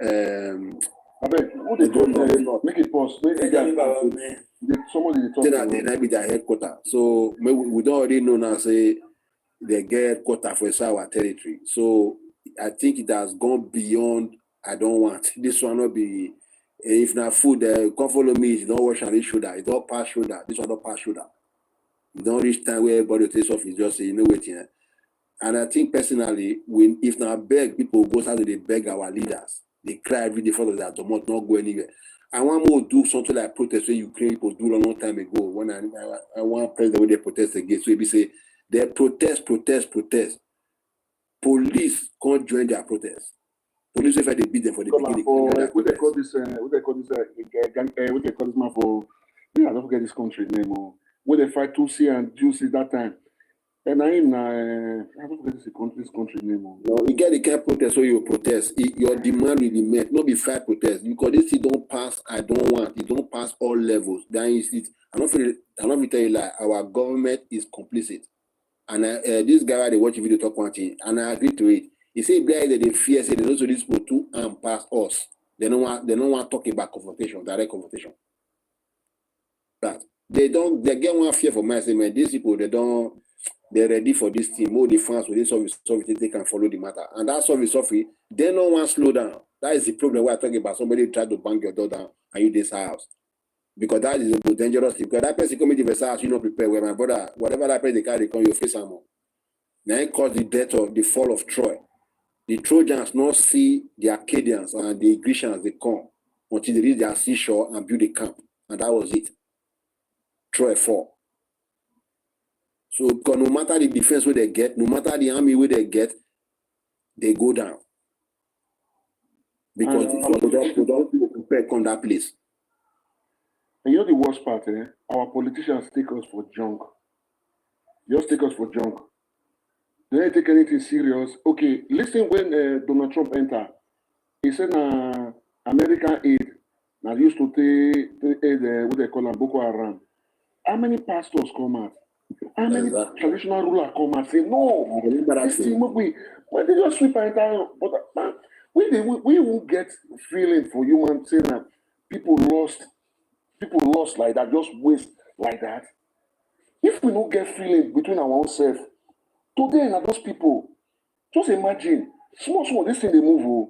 I bet who they don't make it pause. Somebody talk. They be their headquarters. So we don't already know now. Say they get headquarters for our territory. So I think it has gone beyond. I don't want this one not be. If na food, come follow me. You don't wash and reach shoulder. It don't pass shoulder. This one don't pass shoulder. You don't reach time where everybody takes off. You just say you know what here. And I think personally, if now beg people go start to they beg our leaders, they cry every day for that don't not go anywhere. I want more do something like protest where Ukraine people do a long time ago. When I want president when they protest against, so we say they protest. Police can't join their protest. Police if they beat them for the beginning. What they call this man for? Yeah, I don't forget this country name. When they fight 2C and Juicy that time. And I don't forget this country name. No, you get the kind of protest where you protest. Your demand will be met, not be fair protest. Because this don't pass, I don't want. It don't pass all levels. Then is it. I'm not tell you like our government is complicit. And this guy they watch the video talk one thing, and I agree to it. He say guys that they fear say they also this people too and pass us. They don't want to talk about confrontation, direct confrontation. That they get one fear for myself, man. These people they're ready for this team. More defense with this service, they can follow the matter. And that service, they don't want to slow down. That is the problem we're talking about. Somebody try to bang your door down and you this house. Because that is the most dangerous thing. Because that person coming to the house, you not prepare. Where my brother, whatever that person they carry, come your face ammo. Now it caused the death of the fall of Troy. The Trojans not see the Acadians and the Grecians they come until they reach their seashore and build a camp. And that was it. Troy fall. So because no matter the defense where they get, no matter the army where they get, they go down. Because we don't prepare on that place. And you know the worst part, our politicians take us for junk. Just take us for junk. They don't take anything serious. Okay, listen when Donald Trump entered. He said American aid now used to take aid what they call Boko Haram. How many pastors come out? How many traditional rulers come and say, no, this thing when they just sweep our entire, but man, we won't get feeling for human saying that people lost like that, just waste like that. If we don't get feeling between our own self, today and those people, just imagine, small, this thing they move.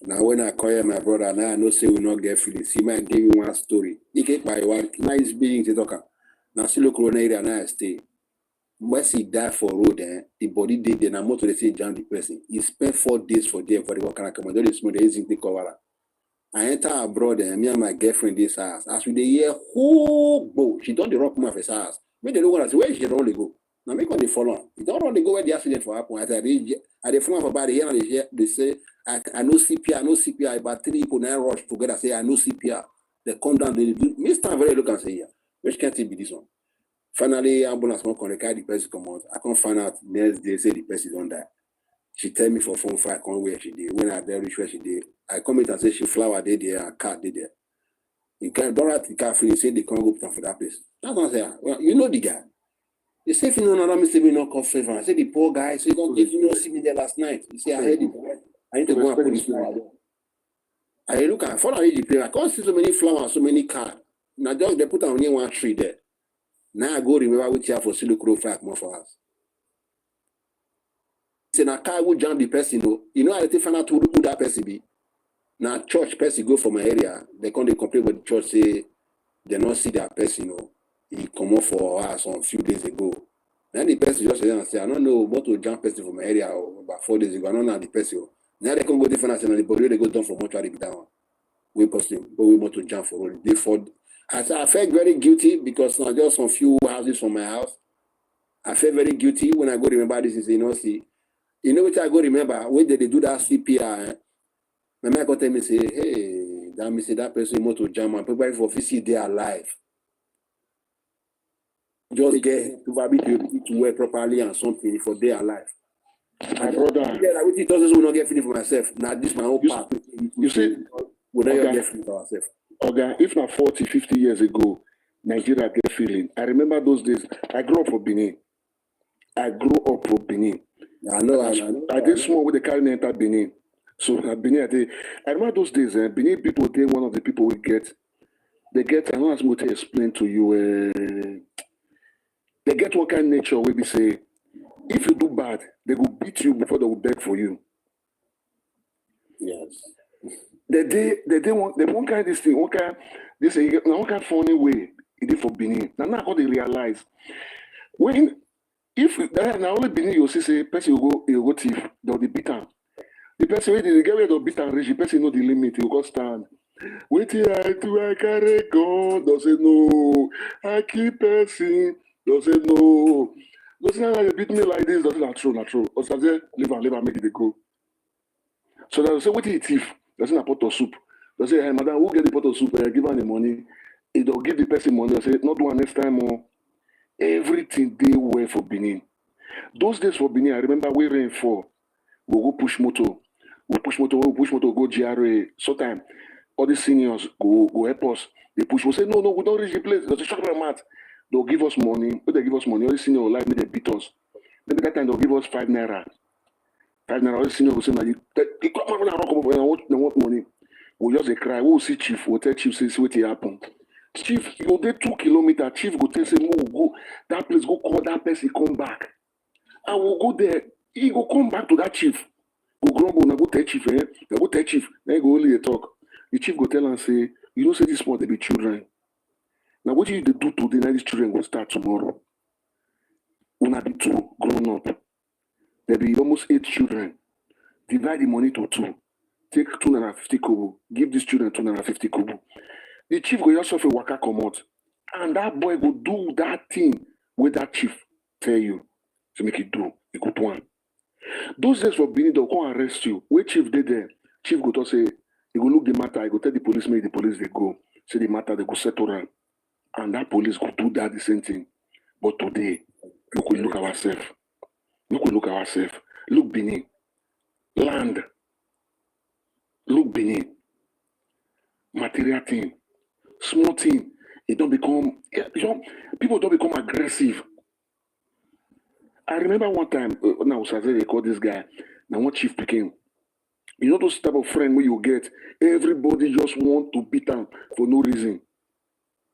Now when I call my brother, now I know say we not get feelings. He might give me one story. He get by one nice being to talk. Now see look around area now I stay. Once he died for road, the body did then I'm to say jam the person. He spent 4 days for there for the work and come on. Don't small the cover. I enter abroad and me and my girlfriend this house. As we the year, oh, she done the rock my face house. Me they look at say where she run they go. Now make on the follow. You don't run they go where the accident for happen. As I the front of about the here and they say I know CPR, about 3 people now rush together say I know CPR. They come down, they do me stand very look and say yeah. Which can't it be this one? Finally, ambulance won't connect the person come out. I can't find out next day say the person don't die. She tell me for phone 5 I can't where she did. When I there reach where she did, I come in and say she flower did there and car did there. You can't don't write the car free, say they can't go for that place. That's what I say. Well, you know the guy. They say if you know another mistake, me not come favor. I say the poor guy, so you don't get you know see me there last night. You see, I heard it. I need to go and put this flower there. I look at follow the place. I can't see so many flowers, so many cars. Now just they put only one tree there. Now I go remember which year for Silukro 5 more for us. Say na car will jump the person, you know I find out who that person be. Now church person go for my area, they come they complain with the church say they not see that person, he come up for us on a few days ago. Then the person just say, I don't know what to jump person from my area about 4 days ago. I don't know the person. Now they can go different and the body they go down from mortuary be down. We person, but we want to jump for road. They fought. I felt very guilty because now just some few houses from my house. I felt very guilty when I go remember this is see. You know what I go remember when they do that CPR. My man go tell me say, hey, that me say that person want to jump and people for see they are alive. Just get to work properly and something for they are alive. My brother. Yeah, like with it will not get feeling for myself. Now this my own part. You see, we don't get feeling for ourselves. Okay, if not 40, 50 years ago, Nigeria get feeling. I remember those days. I grew up for Benin. I know. I did small with the carrying enter Benin. So Benin, I remember those days. Benin people, they one of the people we get. They get. I know I'm going to explain to you. They get one kind of nature where we say, if you do bad, they will beat you before they will beg for you. Yes. They one kind of this thing, one kind of funny way it is for Benin. Now how they realize when if now only Benin you see say person you go thief, they'll be beaten. The person when they get rid of beat and rich, the person know the limit, you go stand. Wait till I do I carry gun, don't say no. I keep person, don't say no. Don't say they beat me like this, don't say not true. Or say leave and make it go. So they'll say, what do you thief? They'll say a pot of soup. They'll say, hey madam, who get the pot of soup? Give her the money. They'll give the person money. They'll say, not one next time more. Everything they were for Benin. Those days for Benin, I remember we rain for. We'll go push motor. We'll push motor, go GRA. Sometime, all the seniors go help us. They push. We'll say, no, we don't reach the place. They'll say, shut up, mat. They'll give us money. When they give us money, all the seniors will like me, they beat us. Maybe that time they'll give us 5 naira. 5 naira, all the seniors will say, they want money. We'll just cry. We'll see chief. We'll tell chief, say, what happened. Chief, you go there 2 kilometers. Chief go tell, say, we'll go. That place, go call that person, come back. And we'll go there. He go come back to that chief. Go grumble, now go tell chief, Now go tell chief. Then go only talk. The chief go tell and say, you know, say this one, they be children. Now what you do today, now these children will start tomorrow. Una be 2 grown up. There be almost 8 children. Divide the money to 2. Take 250 kobo. Give these children 250 kobo. The chief go just a waka come out. And that boy go do that thing with that chief tell you to make it do. He go do one. Those days for Benin, they'll come arrest you. Where chief did there, chief go to say, he go look the matter, he go tell the police, make the police they go. Say the matter, they go settle around. And that police go do that the same thing. But today, look, we look ourselves. Look Benin. Land. Look Benin. Material thing. Small thing. It don't become, people don't become aggressive. I remember one time, now they call this guy, now one chief became. You know those type of friend where you get, everybody just want to beat him for no reason.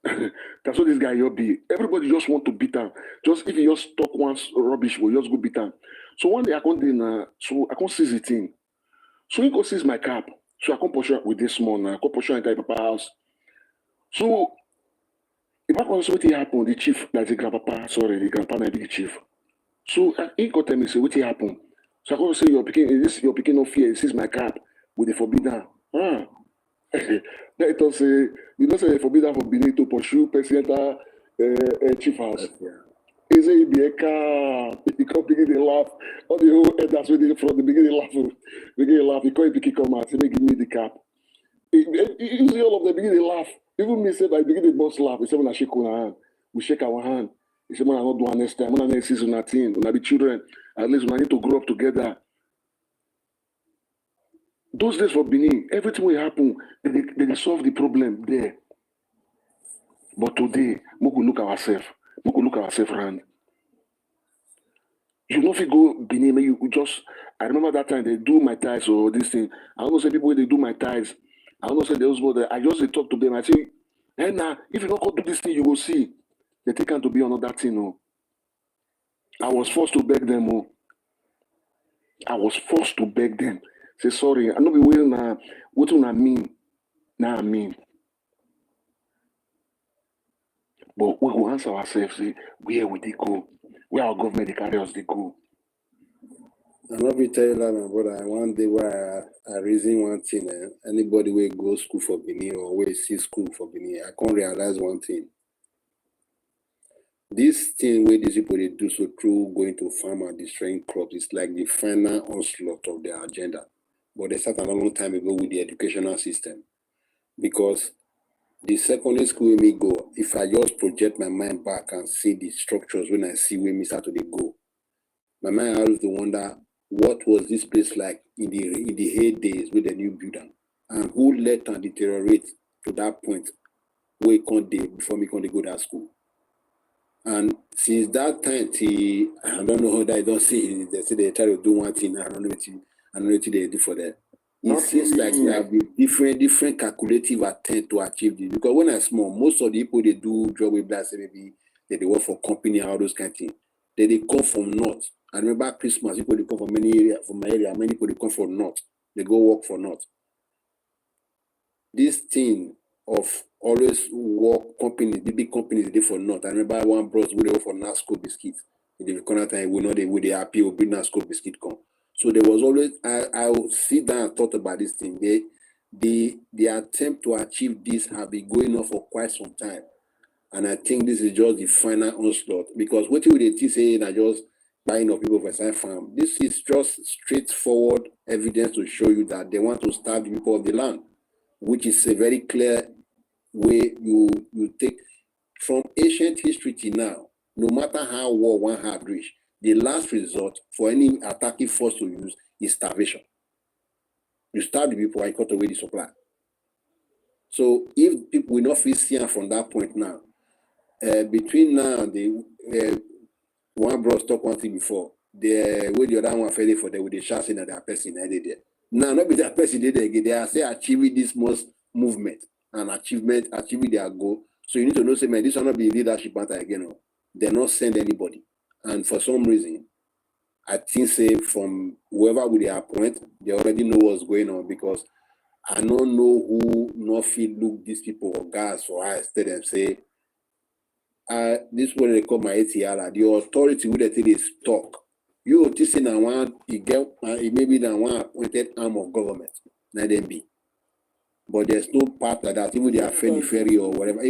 That's what this guy will be. Everybody just want to beat him. Just if he just talk once rubbish, we'll just go beat him. So one day I can't seize the thing. So he go seize my cap. So I can't push with this small now. I can't push into Papa house. So if I can't see what happened, the chief, like the grandpa might be the chief. So he got tell me, say, what happened? So I can't say you're picking no fear, this is my cap with the forbidden. Then it was say, you know, say forbidden for Benin to pursue person chief house. He say he be a car, he come begin to laugh. All the whole that's where from the beginning laugh. He call picky come out, he may give me the cap. You see all of them begin to laugh. Even me say by beginning boss laugh, he said when I shake our hand, we shake our hand. He said, man, I not do next time. When I next season, nothing. When I be children, at least when I need to grow up together. Those days for Benin, everything will happen. They solve the problem there. But today, we could look ourselves. We could look ourselves around. You know if you go Benin, you just. I remember that time they do my ties or this thing. I don't know say people when they do my ties. I don't know say they also there. I just talk to them. I say, hey, nah, if you don't go do this thing, you will see. They take them to be another thing. Oh. I was forced to beg them. Oh. I was forced to beg them. Say sorry. I know be well now. What do I mean? Now I mean. But we will answer ourselves. Say where would they go? where our government dey carry us dey go. I'm not be tell you that, my brother. One day where I reason one thing, anybody will go school for Benin or will see school for Benin, I can't realize one thing. This thing where these people they do so through going to farm and destroying crops is like the final onslaught of their agenda. But they started a long time ago with the educational system. Because the secondary school where me go, if I just project my mind back and see the structures when I see where me start to go, my mind always to wonder what was this place like in the heydays with the new building, and who let and deteriorate to that point where it can't dey before me can't go to that school. And since that time till I don't know how that I don't see they say they try to do one thing, I don't know what they do for that. It seems like there have been different calculative attempt to achieve this. Because when I small, most of the people they do job with blast maybe they work for company, all those kind of things. They come from north. I remember Christmas, people they come from many area, from my area, many people they come from north. They go work for north. This thing of always work companies, the big companies they for north. I remember one bros who they work for Nasco biscuits. In the corner time, we know they with the happy or bring Nasco biscuit come. So there was always I would sit down and thought about this thing. The attempt to achieve this have been going on for quite some time. And I think this is just the final onslaught. Because what you would say that just buying of people for side farm, this is just straightforward evidence to show you that they want to starve the people of the land, which is a very clear way you take from ancient history to now. No matter how war one had reached, the last resort for any attacking force to use is starvation. You starve the people and cut away the supply. So if people will not feel seen from that point now, between now and the one bros talk one thing before, the way the other one fell for them with the shout saying that their person I did there. Now not be that person did again. They are say achieving this most movement and achieving their goal. So you need to know, say, man, this will not be leadership matter again. No. They're not send anybody. And for some reason, I think say from whoever will they appoint, they already know what's going on, because I don't know who not feel look these people or guys for eyes tell them say this one they call my ATR, the authority who they think is talk. You will say now one you get maybe now one appointed arm of government, let them be. But there's no part like that, even they are fairly or whatever.